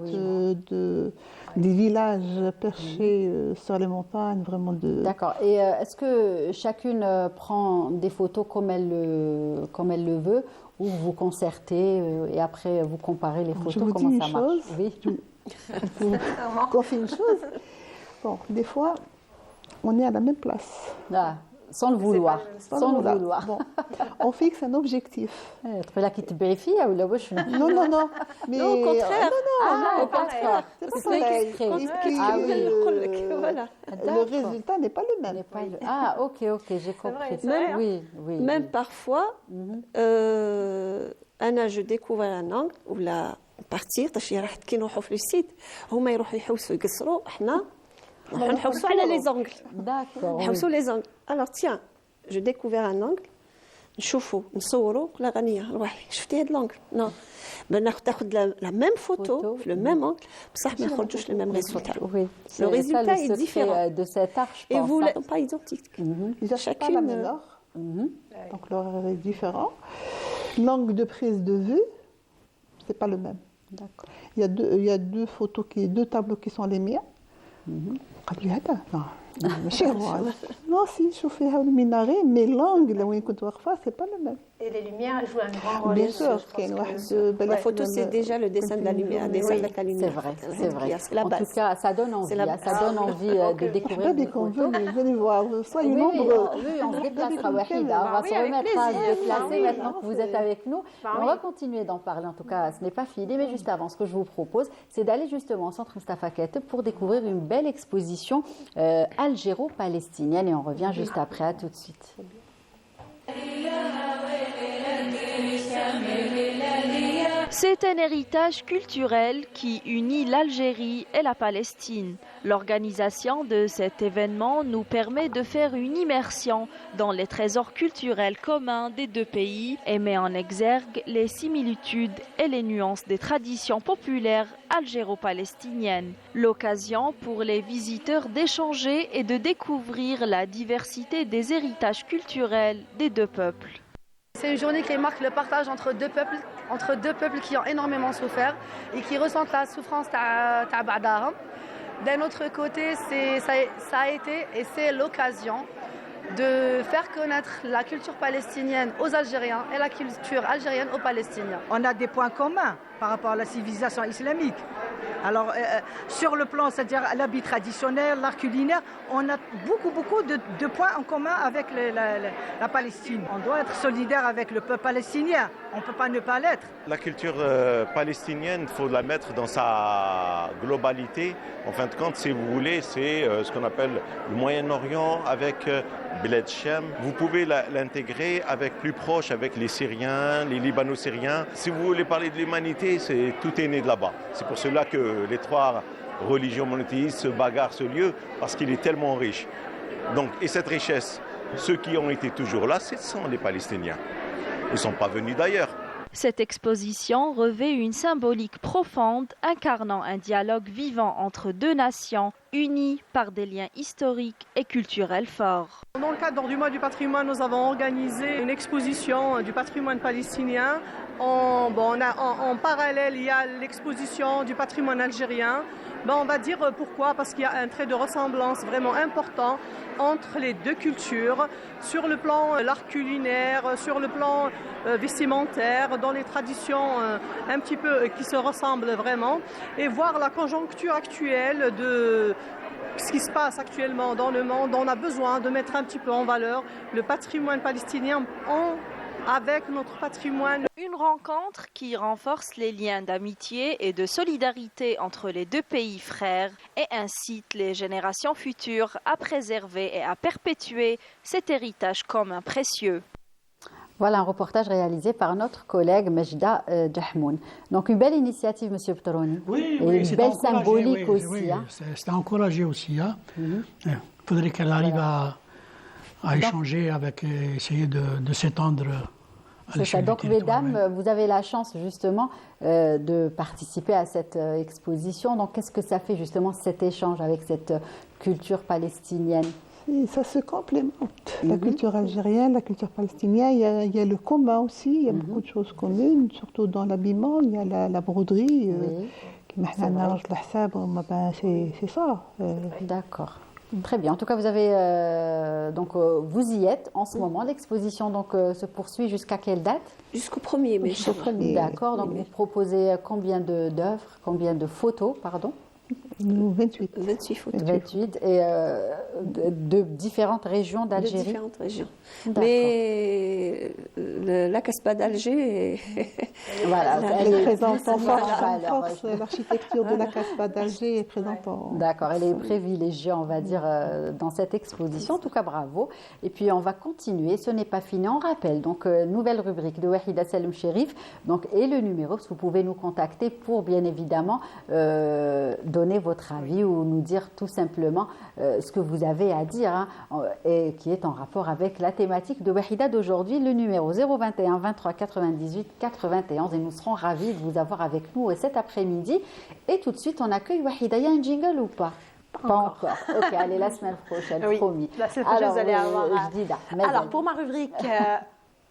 Speaker 4: des villages perchés sur les montagnes, vraiment de...
Speaker 1: D'accord. Et est-ce que chacune prend des photos comme elle le veut, ou vous concertez et après vous comparez les photos? Comment ça marche? Oui.
Speaker 4: Je vous confie une chose. Bon, des fois, on est à la même place.
Speaker 1: Ah, sans le vouloir. Sans le vouloir.
Speaker 4: Bon, on fixe un objectif.
Speaker 1: Là qui te vérifie ou là
Speaker 4: Non. Mais
Speaker 5: non, au contraire.
Speaker 1: Au contraire.
Speaker 4: Le résultat n'est pas le même.
Speaker 1: Ah, ok, j'ai compris.
Speaker 5: Même parfois, je découvre un angle ou la partir كي نروحوا في السيت هما يروحوا يحوسوا يقصروا احنا نحوسوا على les angles.
Speaker 1: D'accord.
Speaker 5: نحوسوا les angles. Alors tiens, je découvert un angle. نشوفوا نصوروا لا غنيه روحي شفتي هذا الانجل نو تاخذ la même photo في le même angle بصح ما يخرجوش le même résultat. Le résultat est différent
Speaker 1: de cet art, je pense.
Speaker 5: Et vous n'êtes pas identiques.
Speaker 4: Chacune la même heure. Donc l'horaire est différent. L'angle de prise de vue, c'est pas le même.
Speaker 1: D'accord.
Speaker 4: Il y a deux tableaux qui sont les miens. قال لي هذا ماشي هو non si شوفي هاو الميناري مي لونغ اللي وين كنت واقفه سي با لو ميم.
Speaker 3: Et les lumières jouent un grand rôle.
Speaker 4: Bien sûr,
Speaker 5: la photo c'est déjà le dessin de la lumière, dessin avec la lumière.
Speaker 1: C'est vrai. En tout cas, ça donne envie. Ça donne envie de découvrir des photos.
Speaker 4: Venez voir, soyez nombreux.
Speaker 1: Oui, on se déplacera, Wahida. On va se remettre à se déplacer maintenant que vous êtes avec nous. On va continuer d'en parler. En tout cas, ce n'est pas fini. Mais juste avant, ce que je vous propose, c'est d'aller justement au centre Mustafa Kette pour découvrir une belle exposition algéro-palestinienne. Et on revient juste après. À tout de suite.
Speaker 13: C'est un héritage culturel qui unit l'Algérie et la Palestine. L'organisation de cet événement nous permet de faire une immersion dans les trésors culturels communs des deux pays et met en exergue les similitudes et les nuances des traditions populaires algéro-palestiniennes. L'occasion pour les visiteurs d'échanger et de découvrir la diversité des héritages culturels des deux peuples.
Speaker 8: C'est une journée qui marque le partage entre deux peuples qui ont énormément souffert et qui ressentent la souffrance de Ba'dahum. D'un autre côté, ça a été et c'est l'occasion de faire connaître la culture palestinienne aux Algériens et la culture algérienne aux Palestiniens.
Speaker 14: On a des points communs par rapport à la civilisation islamique. Alors, sur le plan, c'est-à-dire l'habit traditionnel, l'art culinaire, on a beaucoup de points en commun avec la Palestine. On doit être solidaire avec le peuple palestinien. On ne peut pas ne pas l'être.
Speaker 15: La culture palestinienne, il faut la mettre dans sa globalité. En fin de compte, si vous voulez, c'est ce qu'on appelle le Moyen-Orient avec Bled Shem. Vous pouvez l'intégrer avec plus proche avec les Syriens, les Libano-Syriens. Si vous voulez parler de l'humanité, tout est né de là-bas. C'est pour cela que les trois religions monothéistes se bagarrent ce lieu, parce qu'il est tellement riche. Donc, et cette richesse, ceux qui ont été toujours là, ce sont les Palestiniens. Ils ne sont pas venus d'ailleurs.
Speaker 13: Cette exposition revêt une symbolique profonde, incarnant un dialogue vivant entre deux nations, unies par des liens historiques et culturels forts.
Speaker 16: Dans le cadre du mois du patrimoine, nous avons organisé une exposition du patrimoine palestinien. En parallèle, il y a l'exposition du patrimoine algérien. On va dire pourquoi, parce qu'il y a un trait de ressemblance vraiment important entre les deux cultures, sur le plan l'art culinaire, sur le plan vestimentaire, dans les traditions un petit peu qui se ressemblent vraiment, et voir la conjoncture actuelle ce qui se passe actuellement dans le monde, on a besoin de mettre un petit peu en valeur le patrimoine palestinien avec notre patrimoine.
Speaker 13: Une rencontre qui renforce les liens d'amitié et de solidarité entre les deux pays frères et incite les générations futures à préserver et à perpétuer cet héritage commun précieux.
Speaker 1: Voilà un reportage réalisé par notre collègue Majda Djahmoun. Donc une belle initiative, Monsieur Ptroni.
Speaker 6: Oui,
Speaker 1: et une belle symbolique aussi.
Speaker 6: Oui, c'est encouragé aussi. Il faudrait qu'elle arrive à échanger essayer de s'étendre.
Speaker 1: C'est ça. Donc, mesdames, vous avez la chance justement de participer à cette exposition. Donc, qu'est-ce que ça fait justement cet échange avec cette culture palestinienne?
Speaker 4: Et ça se complémente. La culture algérienne, la culture palestinienne, il y a le commun aussi. Il y a beaucoup de choses communes, surtout dans l'habillement. Il y a la broderie. C'est ça.
Speaker 1: D'accord. Très bien. En tout cas, vous avez vous y êtes en ce moment. L'exposition se poursuit jusqu'à quelle date?
Speaker 5: Jusqu'au 1er mai.
Speaker 1: Jusqu'au 1er. D'accord. Donc vous proposez combien d'œuvres, combien de photos, pardon?
Speaker 4: 28.
Speaker 5: 28 photos.
Speaker 1: 28 et de différentes régions d'Algérie.
Speaker 5: De différentes régions. Mais la Casbah d'Alger,
Speaker 1: voilà,
Speaker 4: elle est présente en force. L'architecture de la Casbah d'Alger est présente en...
Speaker 1: D'accord, elle est privilégiée, on va dire, dans cette exposition. En tout cas, bravo. Et puis, on va continuer. Ce n'est pas fini. On rappelle, donc, nouvelle rubrique de Wahida Salem Chérif. Donc, et le numéro, parce que vous pouvez nous contacter pour, bien évidemment, donner votre avis ou nous dire tout simplement ce que vous avez à dire et qui est en rapport avec la thématique de Wahida d'aujourd'hui, le numéro 021 23 98 91 et nous serons ravis de vous avoir avec nous cet après-midi. Et tout de suite, on accueille Wahida. Il y a un jingle ou pas? Pas encore. Ok, allez, la semaine prochaine, promis.
Speaker 3: La semaine prochaine, vous allez avoir...
Speaker 1: Alors,
Speaker 3: pour ma rubrique...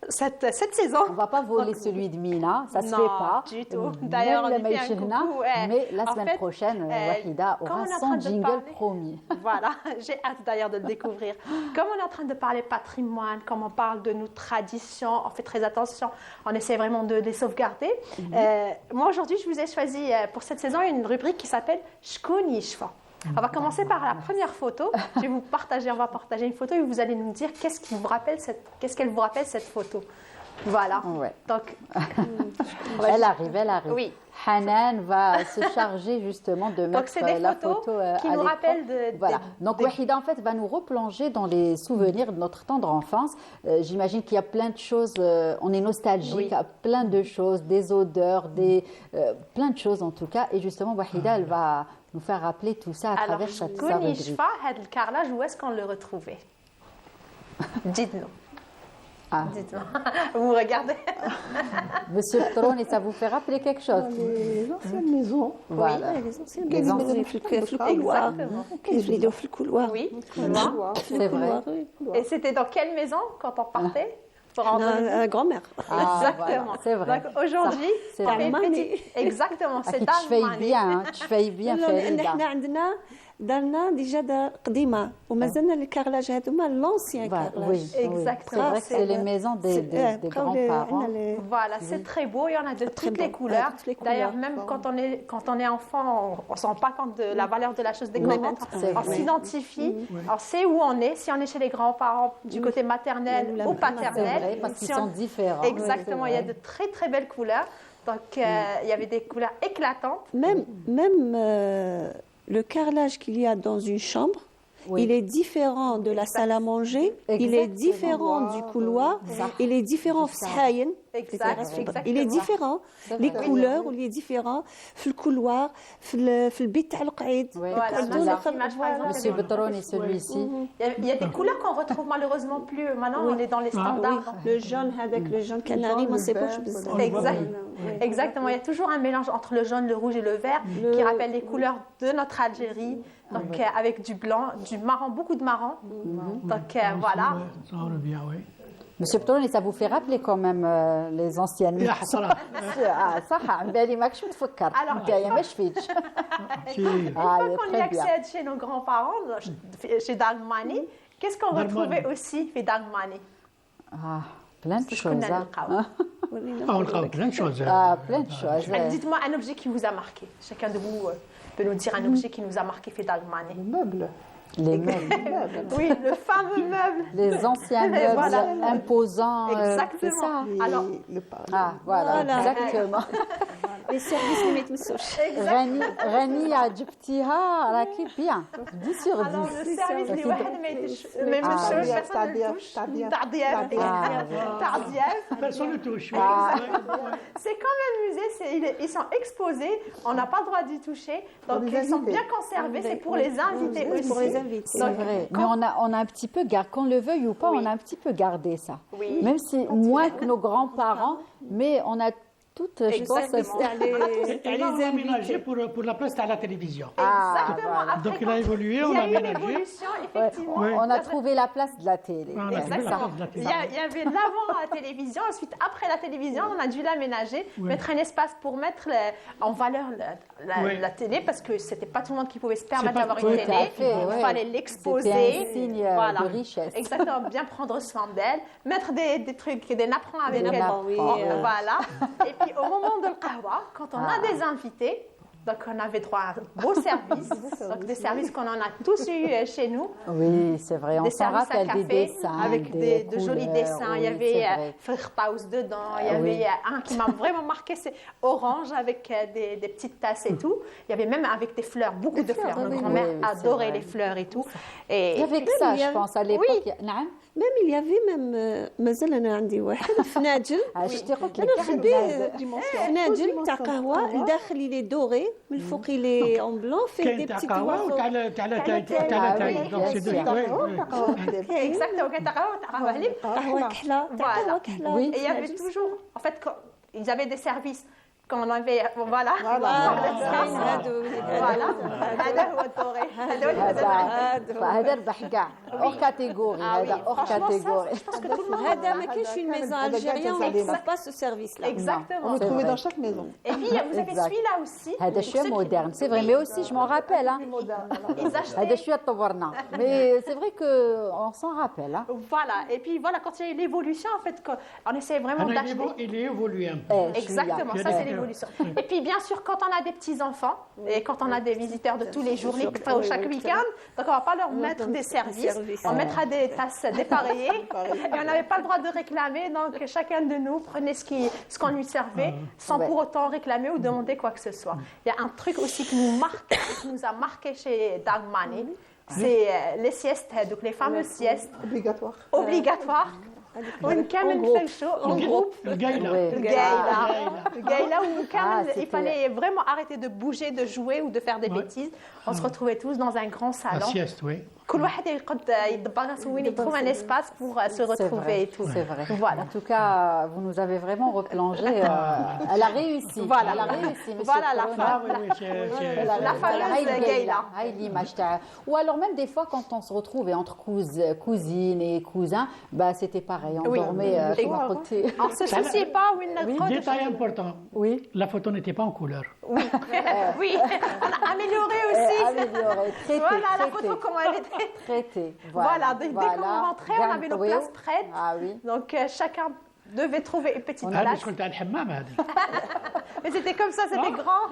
Speaker 3: Cette saison.
Speaker 1: On ne va pas voler celui de Mina, ça ne se fait pas.
Speaker 3: Non, du tout. D'ailleurs, on lui fait un coucou.
Speaker 1: Mais la semaine prochaine, Wahida aura son jingle promis.
Speaker 3: Voilà, j'ai hâte d'ailleurs de le découvrir. Comme on est en train de parler patrimoine, comme on parle de nos traditions, on fait très attention, on essaie vraiment de les sauvegarder. Moi, aujourd'hui, je vous ai choisi pour cette saison une rubrique qui s'appelle Shkoun Yishfa. On va commencer par la première photo. On va partager une photo et vous allez nous dire qu'est-ce qu'elle vous rappelle cette photo. Voilà.
Speaker 1: Ouais.
Speaker 3: Donc,
Speaker 1: elle arrive.
Speaker 3: Oui.
Speaker 1: Hanan va se charger justement de mettre la photo
Speaker 3: qui nous rappellent de...
Speaker 1: Voilà. Donc Wahida en fait va nous replonger dans les souvenirs de notre tendre enfance. J'imagine qu'il y a plein de choses, on est nostalgique, à plein de choses, des odeurs, plein de choses en tout cas. Et justement Wahida, elle va nous faire rappeler tout ça à travers sa rubrique.
Speaker 3: Alors, le carrelage, où est-ce qu'on le retrouvait? Dites-nous. Dites-moi. Vous me regardez.
Speaker 1: Monsieur Ptroni, ça vous fait rappeler quelque chose?
Speaker 4: Les anciennes maisons.
Speaker 1: Voilà.
Speaker 5: Oui, les anciennes maisons. Le couloir.
Speaker 3: Oui,
Speaker 1: c'est vrai.
Speaker 3: Et c'était dans quelle maison quand on partait?
Speaker 5: Grand-mère.
Speaker 3: Exactement.
Speaker 1: C'est vrai.
Speaker 3: Donc aujourd'hui,
Speaker 1: c'est
Speaker 3: exactement, c'est
Speaker 1: tu fais bien, tu fais bien.
Speaker 5: دارنا ديجا دار قديمه ومازلنا الكارلاج هذوما لونسيان كارلاج.
Speaker 3: Exactement.
Speaker 1: C'est les maisons des grands-parents.
Speaker 3: Voilà, c'est très beau. Il y en a de toutes les couleurs. D'ailleurs, même quand on est enfant, on ne se rend pas compte de la valeur de la chose dès qu'on rentre. On s'identifie. On sait où on est. Si on est chez les grands-parents du côté maternel ou paternel.
Speaker 1: Parce qu'ils sont différents.
Speaker 3: Exactement. Il y a de très très belles couleurs. Donc il y avait des couleurs éclatantes.
Speaker 5: Même le carrelage qu'il y a dans une chambre, il est différent de la salle à manger, il est différent du couloir, il est différent il est différent, les couleurs, il est différent, le couloir, le bit al-qaïd.
Speaker 1: Monsieur Ptroni, celui-ci.
Speaker 3: Il y a des couleurs qu'on retrouve malheureusement plus. Maintenant, on est dans les standards.
Speaker 5: Le jaune avec le jaune canari, moi c'est pas.
Speaker 3: Exactement. Il y a toujours un mélange entre le jaune, le rouge et le vert qui rappelle les couleurs de notre Algérie. Donc avec du blanc, du marron, beaucoup de marron. Donc voilà.
Speaker 6: Ça revient, oui.
Speaker 1: Monsieur Ptroni, ça vous fait rappeler quand même les anciennes maisons. صح بالي ماكش متفكر جايه ما شفتش.
Speaker 3: Une fois qu'on y accède chez nos grands-parents, chez Dagmani, qu'est-ce qu'on retrouvait aussi chez Dagmani?
Speaker 1: Plein de choses.
Speaker 6: On plein de choses.
Speaker 1: Ah, plein de choses.
Speaker 3: Dites-moi un objet qui vous a marqué. Chacun de vous peut nous dire un objet qui nous a marqué fait Dagmani.
Speaker 4: Les meubles.
Speaker 1: Les meubles.
Speaker 3: Oui, le fameux meuble.
Speaker 1: Les anciens meubles imposants.
Speaker 3: Exactement.
Speaker 1: C'est ça.
Speaker 3: Alors,
Speaker 1: voilà, exactement.
Speaker 5: Les services les متمسوش.
Speaker 1: Rania Djibtiha, Raki, bien. 10 sur 10.
Speaker 3: Alors, le service اللي واحد ما يمشوش
Speaker 6: Personne ne touche.
Speaker 3: C'est comme un musée, ils sont exposés, on n'a pas le droit d'y toucher, donc ils sont bien conservés, c'est pour les invités aussi.
Speaker 5: Pour les invités.
Speaker 1: C'est vrai. Mais on a un petit peu gardé, qu'on le veuille ou pas, on a un petit peu gardé ça.
Speaker 3: Oui.
Speaker 1: Même si moins que nos grands-parents, mais on a toutes, je pense,
Speaker 6: Et là, on a aménagé pour la place à la télévision.
Speaker 3: Exactement.
Speaker 1: Voilà.
Speaker 6: Donc il a évolué, on a aménagé.
Speaker 3: Il y a eu une évolution, effectivement.
Speaker 6: Ouais.
Speaker 1: On a trouvé la place de la télé.
Speaker 3: Exactement. Il y avait l'avant à la télévision, ensuite après la télévision, on a dû l'aménager, mettre un espace pour mettre en valeur la télé, parce que c'était pas tout le monde qui pouvait se permettre d'avoir une télé. Il fallait l'exposer.
Speaker 1: C'était un signe de richesse.
Speaker 3: Exactement, bien prendre soin d'elle, mettre des trucs, des napperons avec elle. Voilà. Et puis au moment de l'qahwa, quand on a des invités, donc on avait droit à un beau service, donc des services qu'on en a tous eu chez nous.
Speaker 1: Oui, c'est vrai, on s'en rappelle des dessins.
Speaker 3: Avec de jolis dessins. Il y avait Paus dedans, il y avait un qui m'a vraiment marqué, c'est orange avec des petites tasses et tout. Il y avait même avec des fleurs, beaucoup de fleurs. Notre grand-mère adorait les fleurs et tout.
Speaker 1: Il y avait que ça, je pense, à l'époque.
Speaker 5: Même il y avait même مازال انا عندي واحد فناجل انا خبيه فناجل تاع قهوه الداخل اللي دوري من الفوق اللي اون بلون فيه دي بتيت
Speaker 6: قهوه وتاع تاي دونك سي دو
Speaker 3: exactement قهوه هليب
Speaker 5: قهوه كحله قهوه كحله
Speaker 3: et il y avait toujours en fait ils avaient des services quand on avait voilà هذا هو الدوري
Speaker 1: هذا ربح كاع او كاتيجوري هذا او كاتيجوري
Speaker 5: هذا ما كاينش une maison algérienne où on ne trouve pas ce service là.
Speaker 3: Exactement.
Speaker 4: On le trouvait dans chaque maison.
Speaker 3: Et puis vous avez celui-là aussi.
Speaker 1: هذا شويه moderne, c'est vrai, mais aussi je m'en rappelle هذا شويه طورنا, mais c'est vrai que on s'en rappelle.
Speaker 3: Voilà, et puis voilà, quand il y a eu l'évolution en fait, on essaie vraiment d'acheter.
Speaker 6: Il est évolué un peu.
Speaker 3: Exactement, ça c'est l'évolution. Et puis bien sûr, quand on a des petits-enfants et quand on a des visiteurs de tous les jours, chaque week-end, donc on ne va pas leur mettre des services, on mettra des tasses dépareillées et on n'avait pas le droit de réclamer, donc chacun de nous prenait ce qu'on lui servait sans pour autant réclamer ou demander quoi que ce soit. Il y a un truc aussi qui nous a marqué chez Dagmani, c'est les siestes, donc les fameuses siestes obligatoires. ونكمل نفلشوا en groupe. القايلة وكامل il fallait vraiment arrêter de bouger, de jouer ou de faire des bêtises. On se retrouvait tous dans un grand salon.
Speaker 6: La sieste, oui.
Speaker 3: كل واحد يقعد يدبر راسه وين il trouve un espace pour se retrouver et tout.
Speaker 1: C'est vrai.
Speaker 3: Voilà.
Speaker 1: En tout cas, vous nous avez vraiment replongé. Elle a réussi.
Speaker 3: Voilà.
Speaker 1: Elle a réussi.
Speaker 3: Voilà la fameuse Gaïla.
Speaker 1: Ou alors même des fois quand on se retrouvait entre cousines et cousins, bah c'était pareil. On dormait à côté.
Speaker 3: On se souciait pas où il
Speaker 6: Oui, détail important.
Speaker 1: Oui.
Speaker 6: La photo n'était pas en couleur.
Speaker 3: Oui. On a amélioré aussi.
Speaker 1: Amélioré. Traité.
Speaker 3: Voilà la photo comment elle était.
Speaker 1: Traité.
Speaker 3: Voilà. Dès qu'on rentrait, on avait nos places prêtes.
Speaker 1: Ah oui.
Speaker 3: Donc chacun devait trouver une petite place. Mais c'était comme ça, c'était grand.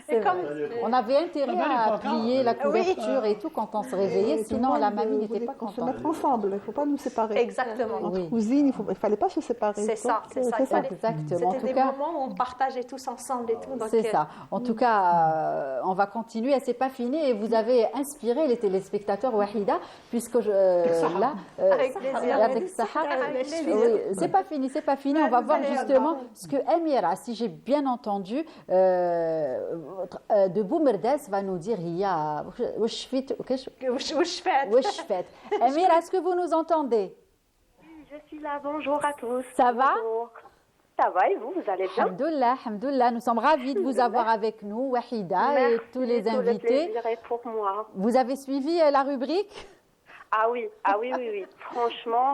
Speaker 3: Et comme...
Speaker 1: On avait intérêt à plier la couverture et tout quand on se réveillait, sinon la mamie n'était pas contente.
Speaker 4: Se mettre ensemble, il ne faut pas nous séparer.
Speaker 3: Exactement.
Speaker 4: Entre cousines, il ne fallait pas se séparer.
Speaker 3: C'est ça, c'est ça.
Speaker 1: Exactement.
Speaker 3: C'était des moments où on partageait tous ensemble et tout.
Speaker 1: C'est ça. En tout cas, on va continuer. C'est pas fini et vous avez inspiré les téléspectateurs Wahida, puisque là,
Speaker 3: avec plaisir.
Speaker 1: Avec Sahar, c'est pas fini, c'est pas fini. On va voir justement ce que Amira, si j'ai bien entendu, de Boumerdes va nous dire. Il y a Amira, est-ce que vous nous entendez?
Speaker 17: Oui, je suis là. Bonjour à tous.
Speaker 1: Ça va?
Speaker 17: Bonjour. Ça va et vous allez bien?
Speaker 1: Alhamdoulilah, nous sommes ravis de vous avoir avec nous, Wahida, et tous les invités.
Speaker 17: Le plaisir est pour moi.
Speaker 1: Vous avez suivi la rubrique?
Speaker 17: Ah oui, Franchement,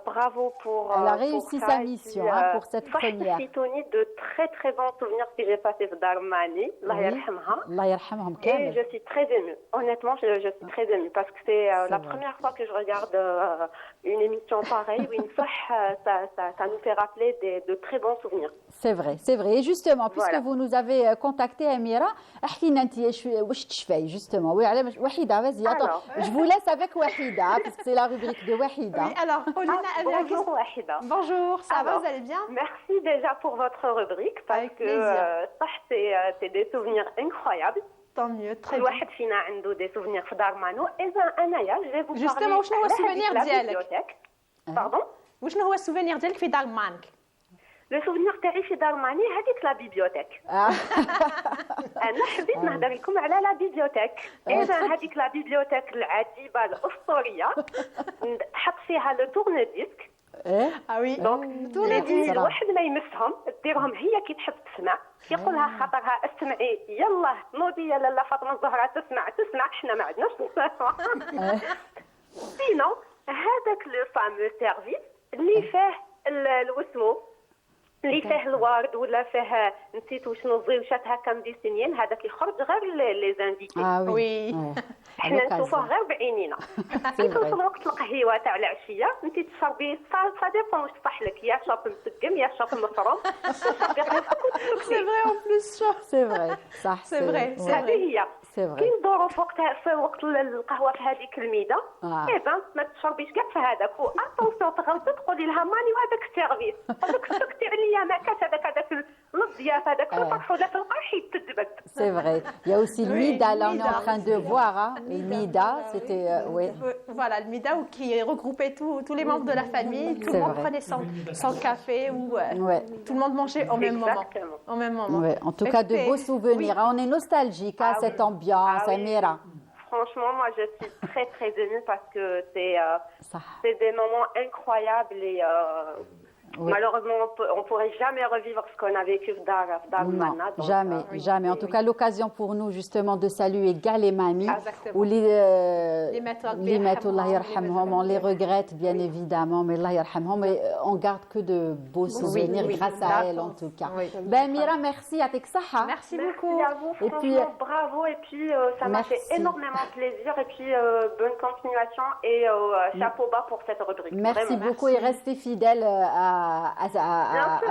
Speaker 17: bravo pour.
Speaker 1: Elle a réussi sa mission pour cette première.
Speaker 17: Je suis Tony de très bons souvenirs que j'ai passés dans Darmani.
Speaker 1: Allah yarhamhum.
Speaker 17: Et je suis très émue. Honnêtement, je suis très émue parce que c'est la première fois que je regarde une émission pareille où ça nous fait rappeler de très bons souvenirs.
Speaker 1: C'est vrai. Et justement, puisque vous nous avez contacté, Amira, justement. Oui, Wahida, vas-y, attends. Je vous laisse avec Wahida, parce que c'est la rubrique de Wahida.
Speaker 3: Oui, alors, Paulina,
Speaker 17: bonjour Wahida.
Speaker 3: Bonjour, ça va, vous allez bien?
Speaker 17: Merci déjà pour votre rubrique, parce
Speaker 3: avec
Speaker 17: que c'est des souvenirs incroyables.
Speaker 3: Tant mieux, très bien.
Speaker 17: واحد فينا عنده des souvenirs في Darmano. إذا أنايا je vais vous parler
Speaker 3: Justement, وشنو هو السوفينير ديالك؟
Speaker 17: Pardon?
Speaker 3: وشنو هو السوفينير ديالك في دارمانك؟
Speaker 17: لو سوفينير تاعي في دارماني هذيك لا بيبيوتيك. أنا حبيت نهضر لكم على لا بيبيوتيك. إذا هذيك لا بيبيوتيك العجيبة الأسطورية تحط فيها لو تورن ديسك.
Speaker 3: اه وي
Speaker 17: دونك الواحد ما يمسهم ديرهم هي كي تحب تسمع يقول لها خاطرها اسمعي يلا نوضي يا لاله فاطمه الزهراء تسمع احنا ما عندناش نسمع. سينو هذاك لو فامو سيرفيس اللي فيه الوسمو اللي فيه الورد ولا فيه نسيت وشنو الزيوشات هكا مديسينيين هذاك يخرج غير لي زانفيتي.
Speaker 3: وي
Speaker 17: حنا نشوفوه غير بعينينا. كي توصل وقت القهيوه تاع العشيه انت تشربي سا ديبون واش صح لك يا شرب مسقم يا شرب مفروم.
Speaker 3: سي فري اون بليس
Speaker 1: سي فري صح
Speaker 3: سي فري
Speaker 17: هذه هي. كي ندورو في وقت القهوه في هذيك الميده ايضا ما تشربيش كاع في هذاك واتونسيون تغلطي تقولي لها ماني وهذاك السيرفيس هذاك سكتي عليا ما كاش هذاك الضياف هذاك الفرح ولا في الفرح يتدبد.
Speaker 1: C'est vrai. Il y a aussi le Mida, là on est en train de voir. Le Mida, c'était.
Speaker 3: Voilà, le Mida qui regroupait tous les membres de la famille. Tout le monde prenait son café ou tout le monde mangeait au même moment.
Speaker 1: Ouais, en tout cas, de beaux souvenirs. On est nostalgique à cette ambiance, Amira.
Speaker 17: Franchement, moi, je suis très émue parce que c'est des moments incroyables et malheureusement, on ne pourrait jamais revivre ce qu'on a vécu dans Mana.
Speaker 1: Jamais. En tout cas, l'occasion pour nous, justement, de saluer Gal et Mami. Ou les maîtres, Allah yarhamhom. On les regrette, bien évidemment, mais Allah yarhamhom. Mais on garde que de beaux souvenirs grâce à elle, en tout cas. Ben, Mira, merci à Teksaha.
Speaker 3: Merci beaucoup.
Speaker 17: Merci à vous, franchement, bravo. Et puis, ça m'a fait énormément plaisir. Et puis, bonne continuation et chapeau bas pour cette rubrique.
Speaker 1: Merci beaucoup et restez fidèles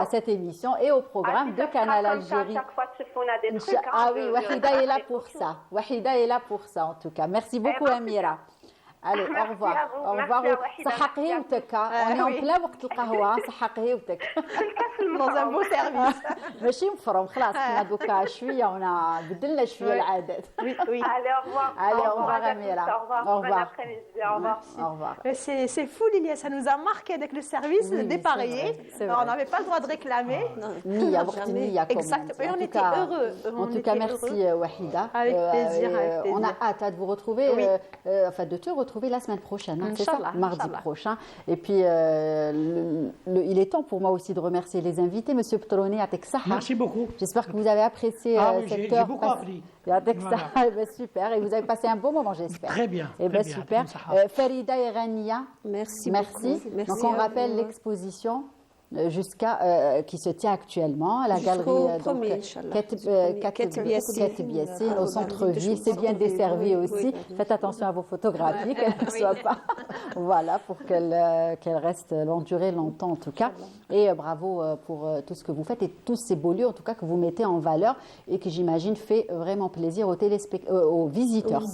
Speaker 1: à cette émission et au programme de Canal Algérie. Ah oui, Wahida est là pour ça. Wahida est là pour ça en tout cas. Merci beaucoup Amira. Allez, au revoir. Au revoir. صحق هيوتك. On est en plein وقت القهوة. صحق هيوتك.
Speaker 3: Dans un beau service.
Speaker 1: ماشي مفروم خلاص حنا دوكا شوية ونا بدلنا شوية العادات.
Speaker 3: Oui.
Speaker 17: Allez, au revoir.
Speaker 1: Allez, au revoir Amira.
Speaker 17: Au revoir.
Speaker 1: Au revoir.
Speaker 3: C'est fou Lilia, ça nous a marqué avec le service dépareillé. On n'avait pas le droit de réclamer. Exactement. Et on était heureux.
Speaker 1: En tout cas, merci Wahida.
Speaker 3: Avec plaisir.
Speaker 1: On a hâte de vous retrouver, enfin de te retrouver la semaine prochaine, c'est ça, mardi prochain. Et puis, il est temps pour moi aussi de remercier les invités. Monsieur Ptroni, Ateksaha.
Speaker 6: Merci beaucoup.
Speaker 1: J'espère que vous avez apprécié cette heure.
Speaker 6: J'ai beaucoup appris.
Speaker 1: Voilà. Super. Et vous avez passé un bon moment, j'espère.
Speaker 6: Très bien.
Speaker 1: Super. Farida et Rania.
Speaker 5: Merci.
Speaker 1: Donc, on rappelle l'exposition qui se tient actuellement à la galerie Kateb Yassine au centre-ville. C'est bien desservi aussi. Faites attention à vos photographies, qu'elles ne soient pas. Voilà, pour qu'elles restent longue longtemps en tout cas. Et bravo pour tout ce que vous faites et tous ces beaux lieux en tout cas que vous mettez en valeur et qui j'imagine fait vraiment plaisir aux visiteurs.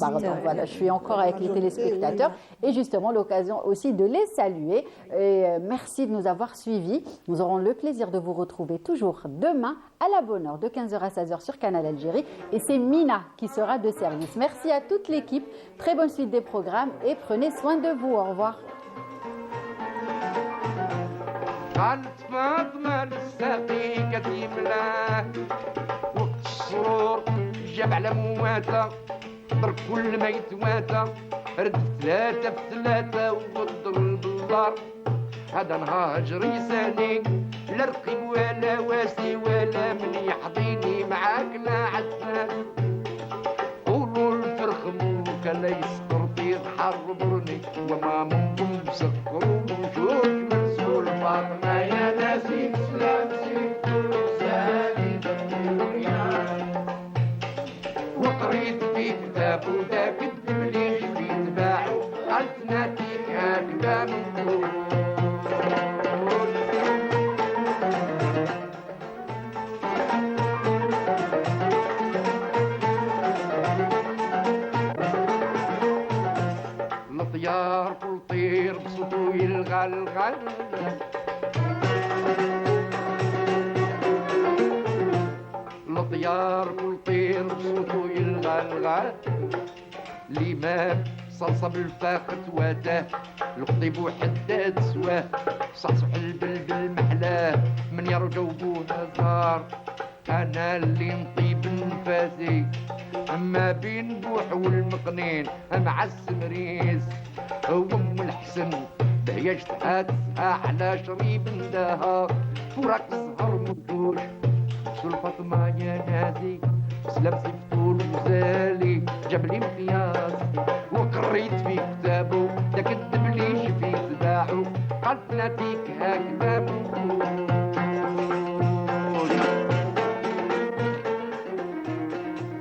Speaker 1: Voilà, je suis encore avec les téléspectateurs et justement l'occasion aussi de les saluer. Et merci de nous avoir suivis. Nous aurons le plaisir de vous retrouver toujours demain à la bonne heure de 15h à 16h sur Canal Algérie. Et c'est Mina qui sera de service. Merci à toute l'équipe. Très bonne suite des programmes et prenez soin de vous. Au revoir.
Speaker 2: هذا نهاجر يساني لا رقيب ولا واسي ولا من يحضيني معاك نعسان قولوا الفرخ موك لا يسكر في الحر برني كتابو داك الدبليش في تباعو قالت ناتيك هكذا من طول الطيار كل طير بصوتو يلغى الطيار كل طير بصوتو يلغى الإمام صلصة الفاقة واتاه الخطيب وحداد سواه صحصح البلبل محلاه من يرجو بوها زار أنا اللي نطيب نفاسي أما بين بوح والمقنين مع السمريس وأم الحسن بهيج تحاتها على شريب نداها فراق الصغر مدوش الفاطمة يا نادي سلام سيفتول وزالي جاب لي مقياس وقريت في كتابه داك الدبليش في تباعو قالت ناتيك هكذا من